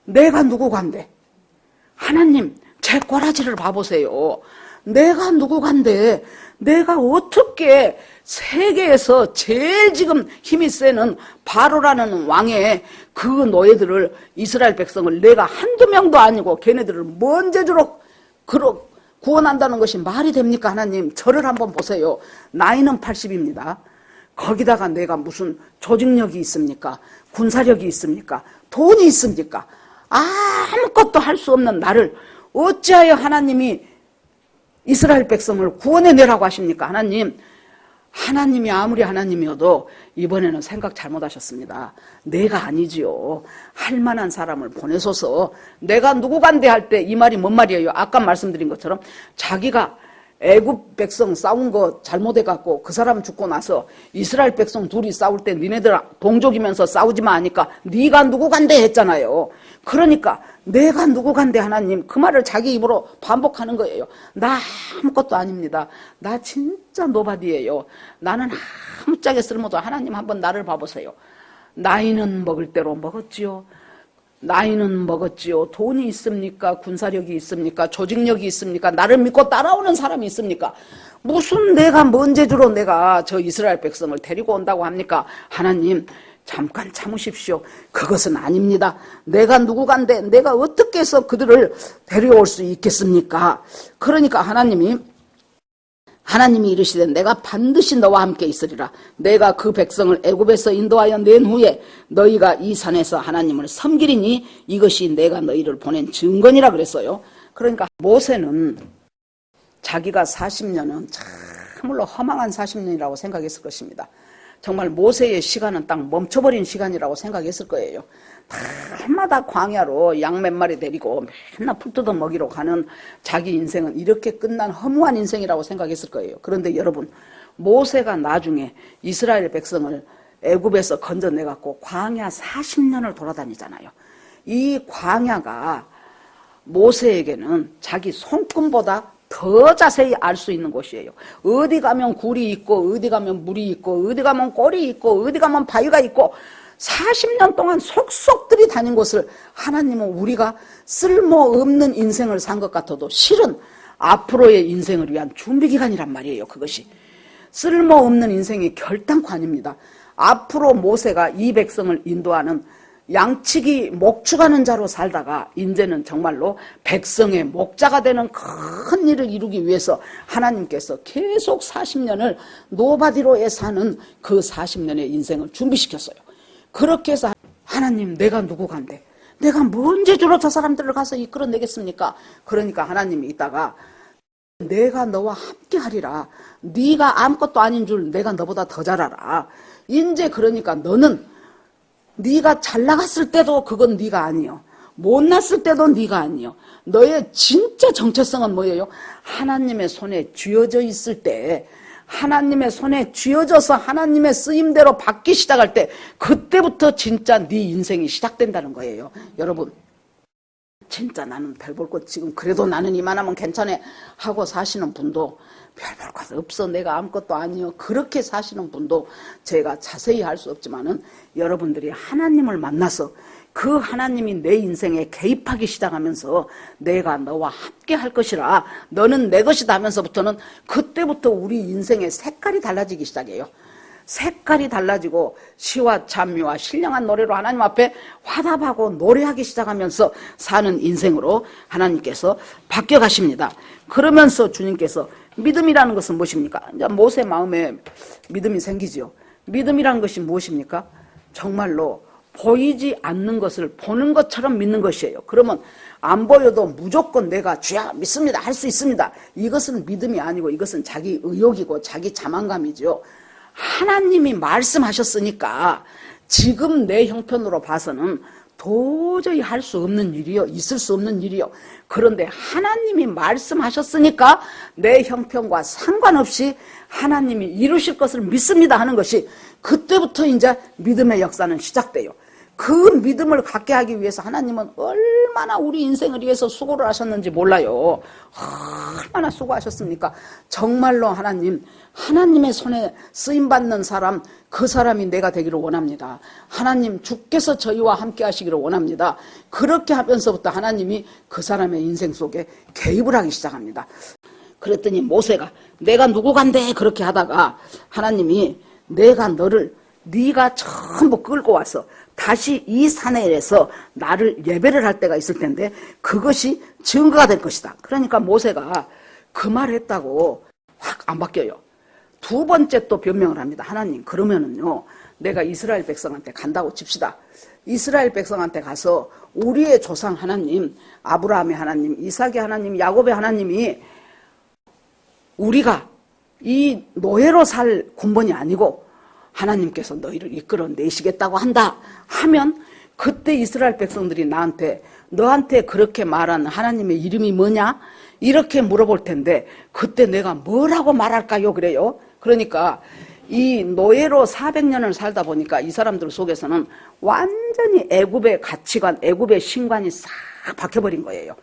내가 누구간데? 하나님 제 꼬라지를 봐보세요. 내가 누구간데 내가 어떻게 세계에서 제일 지금 힘이 세는 바로라는 왕의 그 노예들을 이스라엘 백성을 내가 한두 명도 아니고 걔네들을 먼 제주로 구원한다는 것이 말이 됩니까? 하나님 저를 한번 보세요. 나이는 80입니다. 거기다가 내가 무슨 조직력이 있습니까? 군사력이 있습니까? 돈이 있습니까? 아무것도 할 수 없는 나를 어찌하여 하나님이 이스라엘 백성을 구원해내라고 하십니까? 하나님이 아무리 하나님이어도 이번에는 생각 잘못하셨습니다. 내가 아니지요. 할 만한 사람을 보내소서. 내가 누구간데 할 때 이 말이 뭔 말이에요? 아까 말씀드린 것처럼 자기가 애굽 백성 싸운 거 잘못해갖고 그 사람 죽고 나서 이스라엘 백성 둘이 싸울 때 니네들 동족이면서 싸우지마 하니까 네가 누구간데 했잖아요. 그러니까 내가 누구간데 하나님 그 말을 자기 입으로 반복하는 거예요. 나 아무것도 아닙니다. 나 진짜 노바디예요. 나는 아무짝에 쓸모도 하나님 한번 나를 봐보세요. 나이는 먹을 대로 먹었지요. 돈이 있습니까? 군사력이 있습니까? 조직력이 있습니까? 나를 믿고 따라오는 사람이 있습니까? 무슨 내가 먼 제주로 내가 저 이스라엘 백성을 데리고 온다고 합니까? 하나님 잠깐 참으십시오. 그것은 아닙니다. 내가 누구간데 내가 어떻게 해서 그들을 데려올 수 있겠습니까? 그러니까 하나님이 이르시되 내가 반드시 너와 함께 있으리라. 내가 그 백성을 애굽에서 인도하여 낸 후에 너희가 이 산에서 하나님을 섬기리니 이것이 내가 너희를 보낸 증거니라 그랬어요. 그러니까 모세는 자기가 40년은 참으로 허망한 40년이라고 생각했을 것입니다. 정말 모세의 시간은 딱 멈춰버린 시간이라고 생각했을 거예요. 밤마다 광야로 양 몇 마리 데리고 맨날 풀 뜯어 먹이러 가는 자기 인생은 이렇게 끝난 허무한 인생이라고 생각했을 거예요. 그런데 여러분 모세가 나중에 이스라엘 백성을 애굽에서 건져내갖고 광야 40년을 돌아다니잖아요. 이 광야가 모세에게는 자기 손금보다 더 자세히 알 수 있는 곳이에요. 어디 가면 굴이 있고 어디 가면 물이 있고 어디 가면 꼴이 있고 어디 가면 바위가 있고 40년 동안 속속들이 다닌 곳을 하나님은 우리가 쓸모없는 인생을 산 것 같아도 실은 앞으로의 인생을 위한 준비기간이란 말이에요. 그것이 쓸모없는 인생이 결단코 아닙니다. 앞으로 모세가 이 백성을 인도하는 양치기 목축하는 자로 살다가 이제는 정말로 백성의 목자가 되는 큰 일을 이루기 위해서 하나님께서 계속 40년을 노바디로에 사는 그 40년의 인생을 준비시켰어요. 그렇게 해서 하나님, 내가 누구 간데 내가 뭔 죄주로 저 사람들을 가서 이끌어내겠습니까? 그러니까 하나님이 있다가 내가 너와 함께 하리라. 네가 아무것도 아닌 줄 내가 너보다 더 잘 알아. 이제 그러니까 너는 네가 잘 나갔을 때도 그건 네가 아니요. 못 났을 때도 네가 아니요. 너의 진짜 정체성은 뭐예요? 하나님의 손에 쥐어져 있을 때, 하나님의 손에 쥐어져서 하나님의 쓰임대로 받기 시작할 때, 그때부터 진짜 네 인생이 시작된다는 거예요. 여러분, 진짜 나는 별 볼 것 지금 그래도 나는 이만하면 괜찮아 하고 사시는 분도 별 볼 것 없어, 내가 아무것도 아니요, 그렇게 사시는 분도 제가 자세히 할 수 없지만은 여러분들이 하나님을 만나서 그 하나님이 내 인생에 개입하기 시작하면서 내가 너와 함께 할 것이라, 너는 내 것이다 하면서부터는 그때부터 우리 인생의 색깔이 달라지기 시작해요. 색깔이 달라지고 시와 찬미와 신령한 노래로 하나님 앞에 화답하고 노래하기 시작하면서 사는 인생으로 하나님께서 바뀌어 가십니다. 그러면서 주님께서 믿음이라는 것은 무엇입니까? 이제 모세 마음에 믿음이 생기지요. 믿음이라는 것이 무엇입니까? 정말로 보이지 않는 것을 보는 것처럼 믿는 것이에요. 그러면 안 보여도 무조건 내가 주야 믿습니다, 할 수 있습니다, 이것은 믿음이 아니고 이것은 자기 의욕이고 자기 자만감이죠. 하나님이 말씀하셨으니까 지금 내 형편으로 봐서는 도저히 할 수 없는 일이요, 있을 수 없는 일이요. 그런데 하나님이 말씀하셨으니까 내 형편과 상관없이 하나님이 이루실 것을 믿습니다 하는 것이, 그때부터 이제 믿음의 역사는 시작돼요. 그 믿음을 갖게 하기 위해서 하나님은 얼마나 우리 인생을 위해서 수고를 하셨는지 몰라요. 얼마나 수고하셨습니까? 정말로 하나님의 손에 쓰임받는 사람, 그 사람이 내가 되기를 원합니다. 하나님, 주께서 저희와 함께 하시기를 원합니다. 그렇게 하면서부터 하나님이 그 사람의 인생 속에 개입을 하기 시작합니다. 그랬더니 모세가 내가 누구 간데 그렇게 하다가 하나님이 내가 네가 전부 끌고 와서 다시 이 산에서 나를 예배를 할 때가 있을 텐데 그것이 증거가 될 것이다. 그러니까 모세가 그 말 했다고 확 안 바뀌어요. 두 번째 또 변명을 합니다. 하나님, 그러면은요, 내가 이스라엘 백성한테 간다고 칩시다. 이스라엘 백성한테 가서 우리의 조상 하나님, 아브라함의 하나님, 이삭의 하나님, 야곱의 하나님이 우리가 이 노예로 살 군번이 아니고 하나님께서 너희를 이끌어내시겠다고 한다 하면, 그때 이스라엘 백성들이 너한테 그렇게 말한 하나님의 이름이 뭐냐? 이렇게 물어볼 텐데 그때 내가 뭐라고 말할까요? 그래요. 그러니까 이 노예로 400년을 살다 보니까 이 사람들 속에서는 완전히 애굽의 가치관, 애굽의 신관이 싹 박혀버린 거예요.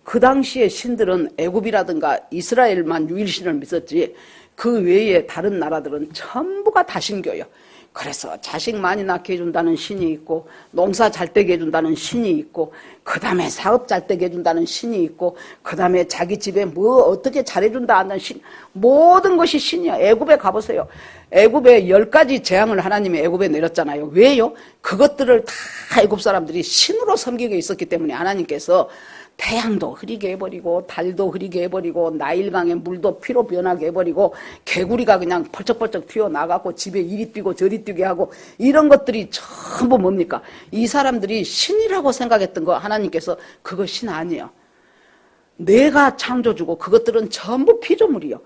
그 당시에 신들은 애굽이라든가 이스라엘만 유일신을 믿었지 그 외에 다른 나라들은 전부가 다신교예요. 그래서 자식 많이 낳게 해준다는 신이 있고, 농사 잘 되게 해준다는 신이 있고, 그 다음에 사업 잘 되게 해준다는 신이 있고, 그 다음에 자기 집에 뭐 어떻게 잘해준다 하는 신, 모든 것이 신이야. 애굽에 가보세요. 애굽에 10가지 재앙을 하나님이 애굽에 내렸잖아요. 왜요? 그것들을 다 애굽 사람들이 신으로 섬기고 있었기 때문에 하나님께서 태양도 흐리게 해버리고 달도 흐리게 해버리고 나일강의 물도 피로 변하게 해버리고 개구리가 그냥 펄쩍펄쩍 튀어나가고 집에 이리 뛰고 저리 뛰게 하고, 이런 것들이 전부 뭡니까? 이 사람들이 신이라고 생각했던 거 하나님께서 그거 신 아니에요. 내가 창조주고 그것들은 전부 피조물이요.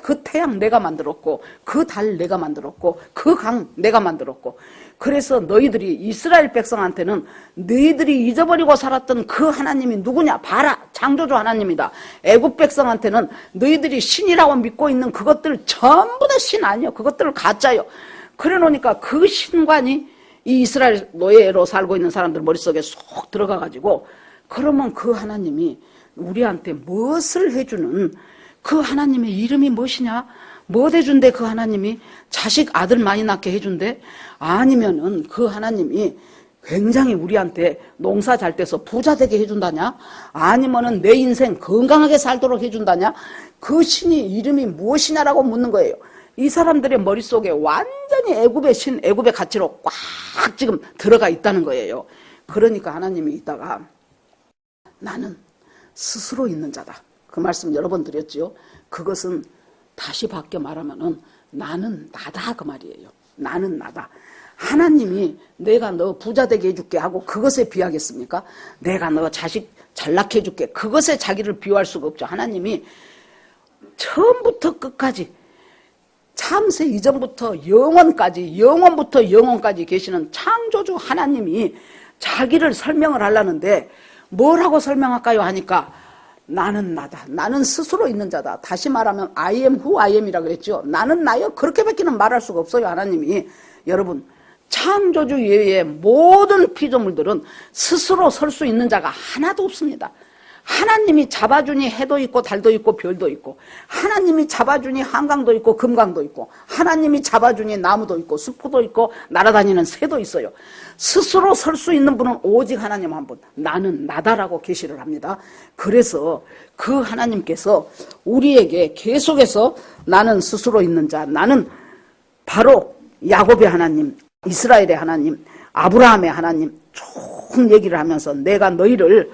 그 태양 내가 만들었고, 그 달 내가 만들었고, 그 강 내가 만들었고, 그래서 너희들이 이스라엘 백성한테는 너희들이 잊어버리고 살았던 그 하나님이 누구냐? 봐라, 창조주 하나님이다. 애굽 백성한테는 너희들이 신이라고 믿고 있는 그것들 전부 다 신 아니요, 그것들을 가짜요. 그래 놓으니까 그 신관이 이 이스라엘 노예로 살고 있는 사람들 머릿속에 쏙 들어가 가지고, 그러면 그 하나님이 우리한테 무엇을 해주는 그 하나님의 이름이 무엇이냐? 뭐 해준대 그 하나님이? 자식 아들 많이 낳게 해준대? 아니면은 그 하나님이 굉장히 우리한테 농사 잘 돼서 부자 되게 해준다냐? 아니면은 내 인생 건강하게 살도록 해준다냐? 그 신이 이름이 무엇이냐라고 묻는 거예요. 이 사람들의 머릿속에 완전히 애굽의 신, 애굽의 가치로 꽉 지금 들어가 있다는 거예요. 그러니까 하나님이 있다가 나는 스스로 있는 자다. 그 말씀 여러 번 드렸지요. 그것은 다시 바뀌어 말하면은 나는 나다 그 말이에요. 나는 나다. 하나님이 내가 너 부자 되게 해줄게 하고 그것에 비하겠습니까? 내가 너 자식 잘 낳게 해줄게. 그것에 자기를 비유할 수가 없죠. 하나님이 처음부터 끝까지 참세 이전부터 영원까지 영원부터 영원까지 계시는 창조주 하나님이 자기를 설명을 하려는데 뭐라고 설명할까요 하니까 나는 나다. 나는 스스로 있는 자다. 다시 말하면 I am who I am이라고 그랬죠. 나는 나요. 그렇게밖에는 말할 수가 없어요. 하나님이. 여러분 창조주 외에 모든 피조물들은 스스로 설 수 있는 자가 하나도 없습니다. 하나님이 잡아주니 해도 있고 달도 있고 별도 있고 하나님이 잡아주니 한강도 있고 금강도 있고 하나님이 잡아주니 나무도 있고 수포도 있고 날아다니는 새도 있어요. 스스로 설 수 있는 분은 오직 하나님 한 분, 나는 나다라고 계시를 합니다. 그래서 그 하나님께서 우리에게 계속해서 나는 스스로 있는 자, 나는 바로 야곱의 하나님, 이스라엘의 하나님, 아브라함의 하나님 쭉 얘기를 하면서 내가 너희를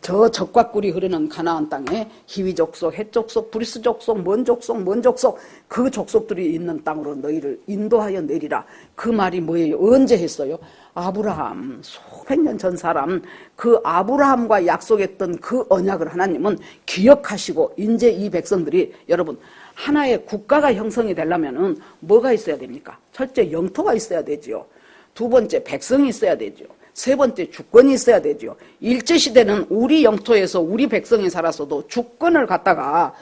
저 적과 꿀이 흐르는 가나안 땅에 히위 족속, 헷 족속, 브리스 족속, 먼 족속, 먼 족속 그 족속들이 있는 땅으로 너희를 인도하여 내리라. 그 말이 뭐예요? 언제 했어요? 아브라함, 수백 년 전 사람, 그 아브라함과 약속했던 그 언약을 하나님은 기억하시고 이제 이 백성들이 여러분 하나의 국가가 형성이 되려면은 뭐가 있어야 됩니까? 첫째 영토가 있어야 되지요. 두 번째 백성이 있어야 되죠. 세 번째 주권이 있어야 되죠. 일제시대는 우리 영토에서 우리 백성이 살았어도 주권을 갖다가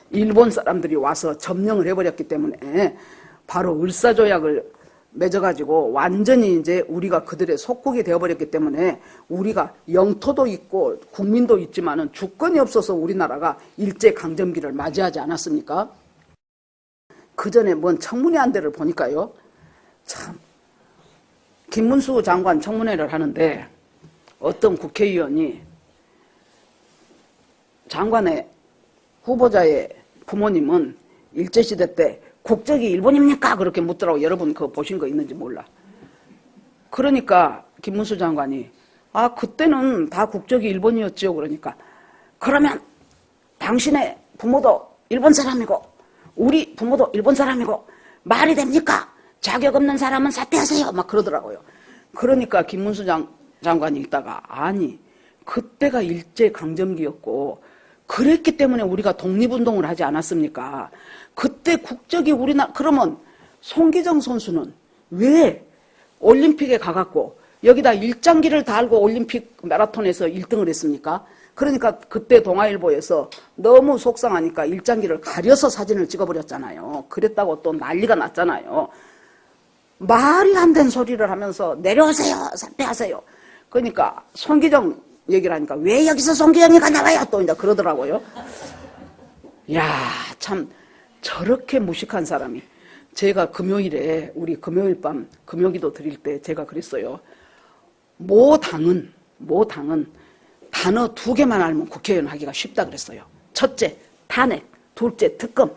일본 사람들이 와서 점령을 해버렸기 때문에 바로 을사조약을 맺어가지고 완전히 이제 우리가 그들의 속국이 되어버렸기 때문에 우리가 영토도 있고 국민도 있지만은 주권이 없어서 우리나라가 일제강점기를 맞이하지 않았습니까? 그 전에 뭔 청문회 한 데를 보니까요. 참. 김문수 장관 청문회를 하는데 어떤 국회의원이 장관의 후보자의 부모님은 일제시대 때 국적이 일본입니까? 그렇게 묻더라고. 여러분 그거 보신 거 있는지 몰라. 그러니까 김문수 장관이 아 그때는 다 국적이 일본이었죠. 그러니까 그러면 당신의 부모도 일본 사람이고 우리 부모도 일본 사람이고 말이 됩니까? 자격 없는 사람은 사퇴하세요. 막 그러더라고요. 그러니까 김문수 장관이 있다가 아니 그때가 일제강점기였고 그랬기 때문에 우리가 독립운동을 하지 않았습니까? 그때 국적이 우리나라 그러면 송기정 선수는 왜 올림픽에 가갖고 여기다 일장기를 달고 올림픽 마라톤에서 1등을 했습니까? 그러니까 그때 동아일보에서 너무 속상하니까 일장기를 가려서 사진을 찍어버렸잖아요. 그랬다고 또 난리가 났잖아요. 말이 안 된 소리를 하면서 내려오세요. 사퇴하세요. 그러니까 송기정 얘기를 하니까 왜 여기서 송기정이가 나와요? 또 이제 그러더라고요. 야, 참 저렇게 무식한 사람이 제가 금요일에 우리 금요일 밤 금요기도 드릴 때 제가 그랬어요. 모 당은 단어 2개만 알면 국회의원 하기가 쉽다 그랬어요. 첫째, 탄핵. 둘째, 특검.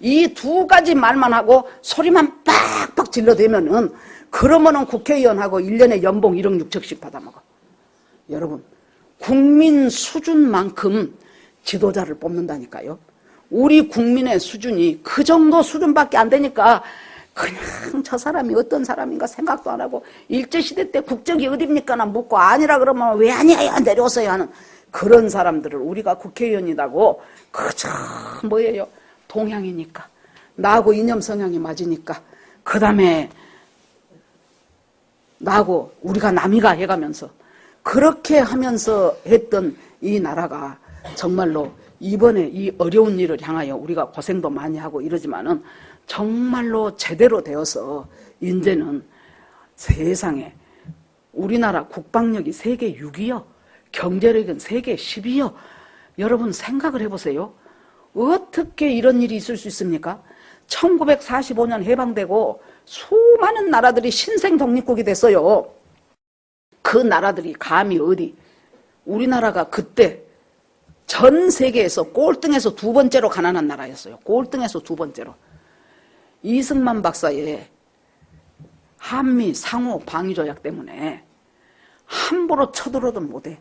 이 2가지 말만 하고 소리만 빡빡 질러대면은 그러면은 국회의원하고 1년에 연봉 1억 6천씩 받아먹어. 여러분, 국민 수준만큼 지도자를 뽑는다니까요. 우리 국민의 수준이 그 정도 수준밖에 안 되니까 그냥 저 사람이 어떤 사람인가 생각도 안 하고 일제시대 때 국적이 어딥니까? 나 묻고 아니라 그러면 왜 아니에요? 내려오세요 하는 그런 사람들을 우리가 국회의원이라고 그저 뭐예요? 동향이니까 나하고 이념 성향이 맞으니까 그 다음에 나하고 우리가 남이가 해가면서 그렇게 하면서 했던 이 나라가 정말로 이번에 이 어려운 일을 향하여 우리가 고생도 많이 하고 이러지만은 정말로 제대로 되어서 이제는 세상에 우리나라 국방력이 세계 6위요. 경제력은 세계 10위요. 여러분 생각을 해보세요. 어떻게 이런 일이 있을 수 있습니까? 1945년 해방되고 수많은 나라들이 신생 독립국이 됐어요. 그 나라들이 감히 어디, 우리나라가 그때 전 세계에서 꼴등에서 두 번째로 가난한 나라였어요. 꼴등에서 두 번째로. 이승만 박사의 한미 상호 방위조약 때문에 함부로 쳐들어도 못해.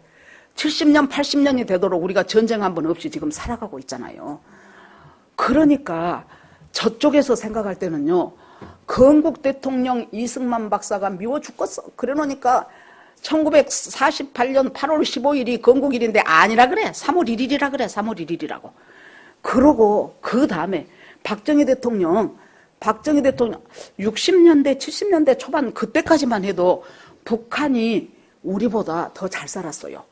70년, 80년이 되도록 우리가 전쟁 한 번 없이 지금 살아가고 있잖아요. 그러니까 저쪽에서 생각할 때는요, 건국 대통령 이승만 박사가 미워 죽겠어. 그래 놓으니까 1948년 8월 15일이 건국일인데 아니라 그래. 3월 1일이라 그래. 3월 1일이라고. 그러고 그 다음에 박정희 대통령 60년대 70년대 초반 그때까지만 해도 북한이 우리보다 더 잘 살았어요.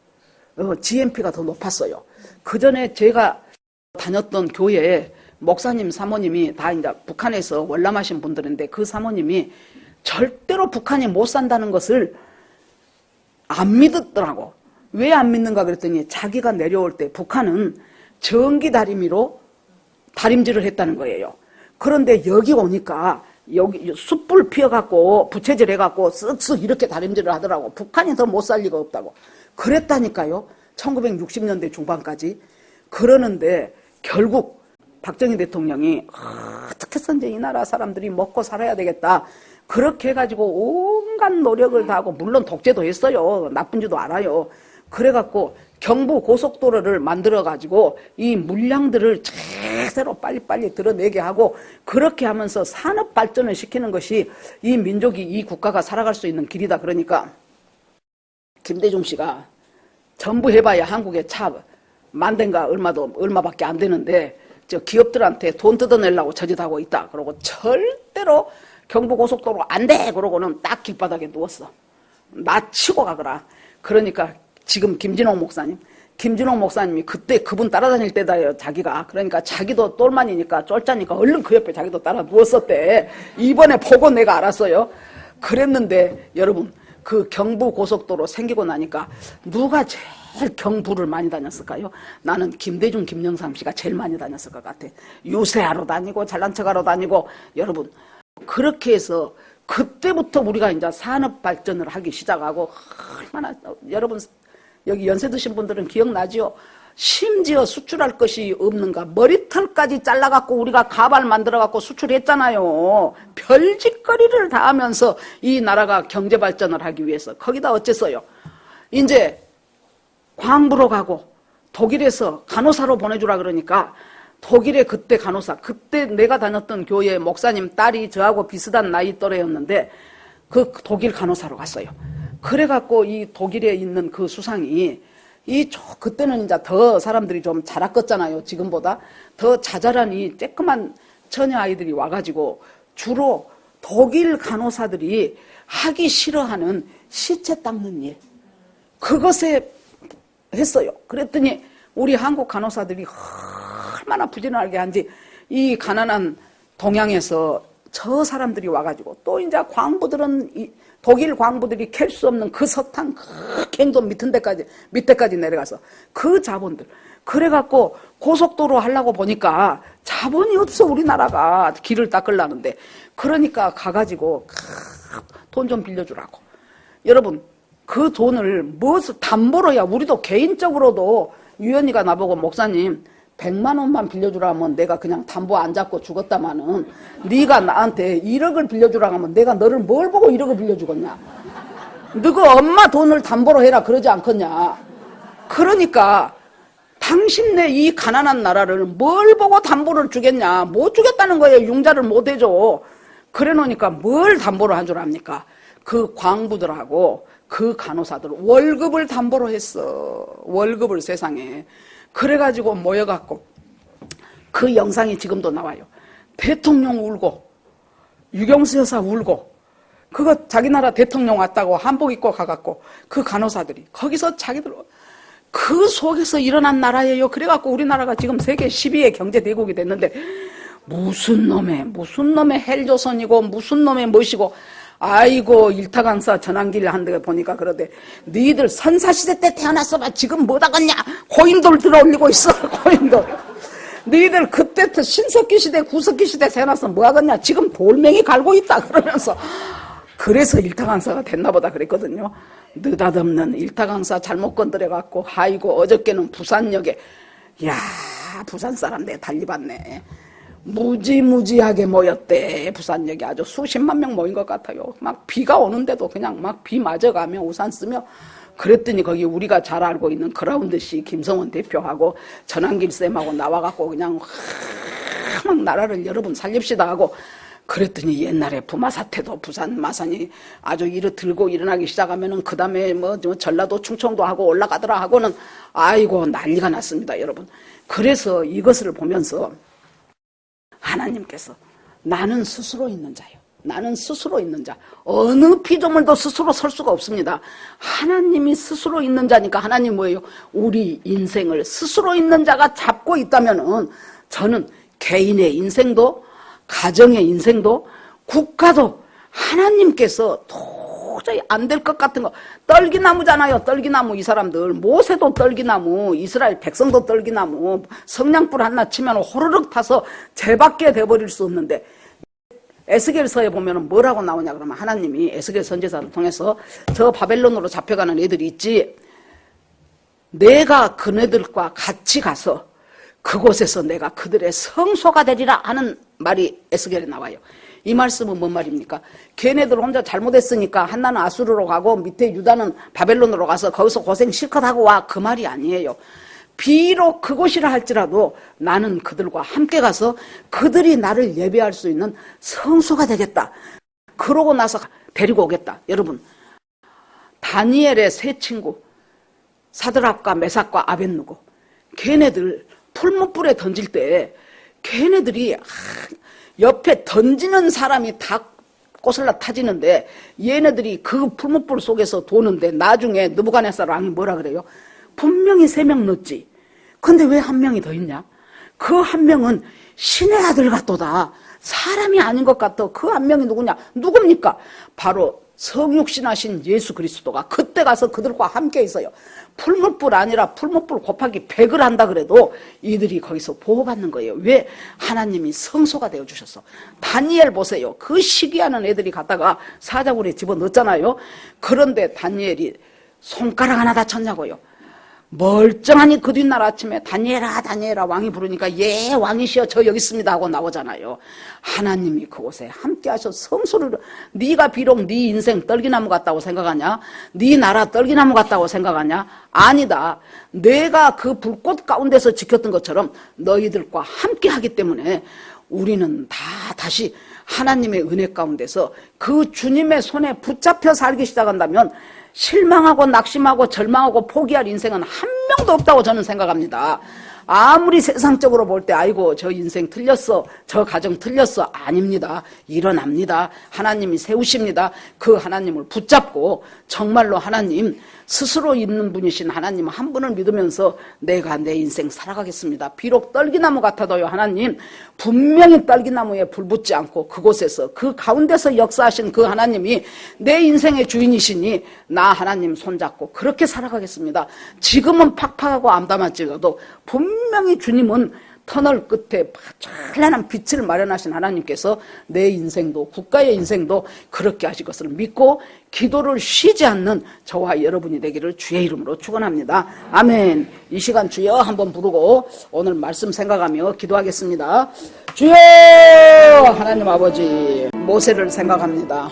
GNP가 더 높았어요. 그 전에 제가 다녔던 교회에 목사님 사모님이 다 이제 북한에서 월남하신 분들인데 그 사모님이 절대로 북한이 못 산다는 것을 안 믿었더라고. 왜 안 믿는가 그랬더니 자기가 내려올 때 북한은 전기 다리미로 다림질을 했다는 거예요. 그런데 여기 오니까 여기 숯불 피워갖고 부채질 해갖고 쓱쓱 이렇게 다림질을 하더라고. 북한이 더 못 살 리가 없다고. 그랬다니까요. 1960년대 중반까지. 그러는데 결국 박정희 대통령이 어떻게 해서 이 나라 사람들이 먹고 살아야 되겠다. 그렇게 해가지고 온갖 노력을 다하고 물론 독재도 했어요. 나쁜 줄도 알아요. 그래갖고 경부 고속도로를 만들어가지고 이 물량들을 제대로 빨리빨리 드러내게 하고 그렇게 하면서 산업 발전을 시키는 것이 이 민족이 이 국가가 살아갈 수 있는 길이다. 그러니까 김대중 씨가 전부 해봐야 한국에 차 만den가 얼마밖에 안 되는데 저 기업들한테 돈 뜯어내려고 저짓하고 있다. 그러고 절대로 경부고속도로 안 돼. 그러고는 딱 길바닥에 누웠어. 나 치고 가거라. 그러니까 지금 김진홍 목사님이 그때 그분 따라다닐 때다요. 자기가. 그러니까 자기도 똘만이니까 쫄짜니까 얼른 그 옆에 자기도 따라 누웠었대. 이번에 보고 내가 알았어요. 그랬는데 여러분 그 경부고속도로 생기고 나니까 누가 제일 경부를 많이 다녔을까요? 나는 김대중, 김영삼 씨가 제일 많이 다녔을 것 같아. 유세하러 다니고 잘난 척하러 다니고. 여러분 그렇게 해서 그때부터 우리가 이제 산업 발전을 하기 시작하고 얼마나 여러분 여기 연세 드신 분들은 기억나지요? 심지어 수출할 것이 없는가 머리털까지 잘라갖고 우리가 가발 만들어갖고 수출했잖아요. 별짓거리를 다 하면서 이 나라가 경제 발전을 하기 위해서. 거기다 어째서요? 이제 광부로 가고 독일에서 간호사로 보내주라 그러니까 독일의 그때 간호사, 그때 내가 다녔던 교회 목사님 딸이 저하고 비슷한 나이 또래였는데 그 독일 간호사로 갔어요. 그래갖고 이 독일에 있는 그 수상이 그때는 이제 더 사람들이 좀 자랐겠잖아요. 지금보다 더 자잘한 이 쬐끄만 처녀 아이들이 와가지고 주로 독일 간호사들이 하기 싫어하는 시체 닦는 일, 그것에 했어요. 그랬더니 우리 한국 간호사들이 얼마나 부지런하게 한지 이 가난한 동양에서 저 사람들이 와가지고 또 이제 광부들은 독일 광부들이 캘 수 없는 그 석탄 그 갱돈 밑에까지 내려가서 그 자본들 그래갖고 고속도로 하려고 보니까 자본이 없어. 우리나라가 길을 닦으려는데. 그러니까 가가지고 돈 좀 빌려주라고. 여러분 그 돈을 무엇을 담보로야. 우리도 개인적으로도 유연이가 나보고 목사님 100만 원만 빌려주라면 내가 그냥 담보 안 잡고 죽었다마는 네가 나한테 1억을 빌려주라고 하면 내가 너를 뭘 보고 1억을 빌려주겠냐. 너가 엄마 돈을 담보로 해라 그러지 않겠냐. 그러니까 당신네 이 가난한 나라를 뭘 보고 담보를 주겠냐. 못 주겠다는 거예요. 융자를 못 해줘. 그래 놓으니까 뭘 담보로 한 줄 압니까? 그 광부들하고 그 간호사들 월급을 담보로 했어. 월급을 세상에. 그래가지고 모여갖고 그 영상이 지금도 나와요. 대통령 울고 유경수 여사 울고 그거 자기 나라 대통령 왔다고 한복 입고 가갖고 그 간호사들이 거기서 자기들 그 속에서 일어난 나라예요. 그래갖고 우리나라가 지금 세계 10위의 경제대국이 됐는데 무슨 놈의 헬조선이고 무슨 놈의 멋이고 아이고 일타 강사 전환길 한데 보니까 그러대. 너희들 선사시대 때 태어났어 봐. 지금 뭐다겠냐. 고인돌 들어올리고 있어. 고인돌. 너희들 그때 신석기 시대 구석기 시대 태어났어 뭐하겠냐. 지금 돌멩이 갈고 있다 그러면서. 그래서 일타 강사가 됐나 보다 그랬거든요. 느닷없는 일타 강사 잘못 건드려갖고 아이고 어저께는 부산역에 야 부산 사람 내 달리봤네. 무지무지하게 모였대. 부산역에 아주 수십만 명 모인 것 같아요. 막 비가 오는데도 그냥 막 비 맞아가며 우산 쓰며 그랬더니 거기 우리가 잘 알고 있는 그라운드시 김성원 대표하고 전환길 쌤하고 나와갖고 그냥 막 나라를 여러분 살립시다 하고 그랬더니 옛날에 부마 사태도 부산 마산이 아주 들고 일어나기 시작하면은 그 다음에 뭐 전라도 충청도 하고 올라가더라 하고는 아이고 난리가 났습니다 여러분. 그래서 이것을 보면서 하나님께서 나는 스스로 있는 자요. 나는 스스로 있는 자. 어느 피조물도 스스로 설 수가 없습니다. 하나님이 스스로 있는 자니까 하나님 뭐예요? 우리 인생을 스스로 있는 자가 잡고 있다면은 저는 개인의 인생도 가정의 인생도 국가도 하나님께서 도저히 안 될 것 같은 거. 떨기나무잖아요. 떨기나무. 이 사람들 모세도 떨기나무, 이스라엘 백성도 떨기나무. 성냥불 하나 치면 호르륵 타서 재밖에 돼버릴 수 없는데 에스겔서에 보면 뭐라고 나오냐 그러면 하나님이 에스겔 선지자를 통해서 저 바벨론으로 잡혀가는 애들이 있지. 내가 그네들과 같이 가서 그곳에서 내가 그들의 성소가 되리라 하는 말이 에스겔에 나와요. 이 말씀은 뭔 말입니까? 걔네들 혼자 잘못했으니까 한나는 아수르로 가고 밑에 유다는 바벨론으로 가서 거기서 고생 실컷 하고 와. 그 말이 아니에요. 비록 그곳이라 할지라도 나는 그들과 함께 가서 그들이 나를 예배할 수 있는 성소가 되겠다. 그러고 나서 데리고 오겠다. 여러분 다니엘의 세 친구 사드락과 메삭과 아벳느고 걔네들 풀무불에 던질 때 걔네들이 옆에 던지는 사람이 다 꼬슬라 타지는데 얘네들이 그 풀무불 속에서 도는데 나중에 느부갓네살 왕이 뭐라 그래요? 분명히 3명 넣었지. 근데 왜 1명이 더 있냐? 그 1명은 신의 아들 같도다. 사람이 아닌 것 같아. 그 1명이 누구냐? 누굽니까? 바로 성육신하신 예수 그리스도가 그때 가서 그들과 함께 있어요. 풀무불 아니라 풀무불 곱하기 100을 한다 그래도 이들이 거기서 보호받는 거예요. 왜? 하나님이 성소가 되어주셨어. 다니엘 보세요. 그 시기하는 애들이 갔다가 사자굴에 집어넣었잖아요. 그런데 다니엘이 손가락 하나 다쳤냐고요. 멀쩡하니 그 뒷날 아침에 다니엘아 다니엘아 왕이 부르니까 예 왕이시여 저 여기 있습니다 하고 나오잖아요. 하나님이 그곳에 함께 하셔서 성소를 네가 비록 네 인생 떨기나무 같다고 생각하냐? 네 나라 떨기나무 같다고 생각하냐? 아니다. 내가 그 불꽃 가운데서 지켰던 것처럼 너희들과 함께 하기 때문에 우리는 다시 하나님의 은혜 가운데서 그 주님의 손에 붙잡혀 살기 시작한다면 실망하고 낙심하고 절망하고 포기할 인생은 한 명도 없다고 저는 생각합니다. 아무리 세상적으로 볼 때 아이고 저 인생 틀렸어 저 가정 틀렸어 아닙니다. 일어납니다. 하나님이 세우십니다. 그 하나님을 붙잡고 정말로 하나님 스스로 있는 분이신 하나님 한 분을 믿으면서 내가 내 인생 살아가겠습니다. 비록 떨기나무 같아도요 하나님 분명히 떨기나무에 불 붙지 않고 그곳에서 그 가운데서 역사하신 그 하나님이 내 인생의 주인이시니 나 하나님 손잡고 그렇게 살아가겠습니다. 지금은 팍팍하고 암담할지라도 분명히 주님은 터널 끝에 찬란한 빛을 마련하신 하나님께서 내 인생도 국가의 인생도 그렇게 하실 것을 믿고 기도를 쉬지 않는 저와 여러분이 되기를 주의 이름으로 축원합니다. 아멘. 이 시간 주여 한번 부르고 오늘 말씀 생각하며 기도하겠습니다. 주여 하나님 아버지 모세를 생각합니다.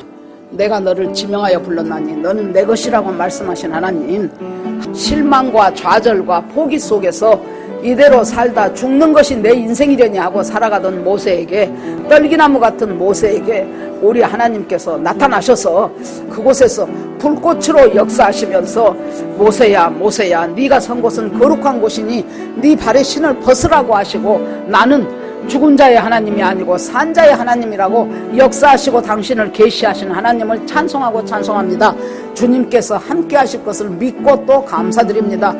내가 너를 지명하여 불렀나니 너는 내 것이라고 말씀하신 하나님 실망과 좌절과 포기 속에서 이대로 살다 죽는 것이 내 인생이려니 하고 살아가던 모세에게 떨기나무 같은 모세에게 우리 하나님께서 나타나셔서 그곳에서 불꽃으로 역사하시면서 모세야 모세야 네가 선 곳은 거룩한 곳이니 네 발의 신을 벗으라고 하시고 나는 죽은 자의 하나님이 아니고 산 자의 하나님이라고 역사하시고 당신을 계시하신 하나님을 찬송하고 찬송합니다. 주님께서 함께 하실 것을 믿고 또 감사드립니다.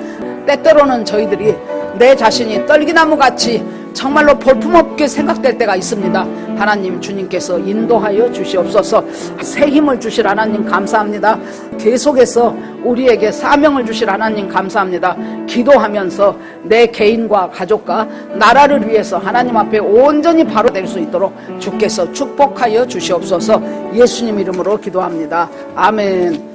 때때로는 저희들이 내 자신이 떨기나무같이 정말로 볼품없게 생각될 때가 있습니다. 하나님 주님께서 인도하여 주시옵소서. 새 힘을 주실 하나님 감사합니다. 계속해서 우리에게 사명을 주실 하나님 감사합니다. 기도하면서 내 개인과 가족과 나라를 위해서 하나님 앞에 온전히 바로 될 수 있도록 주께서 축복하여 주시옵소서. 예수님 이름으로 기도합니다. 아멘.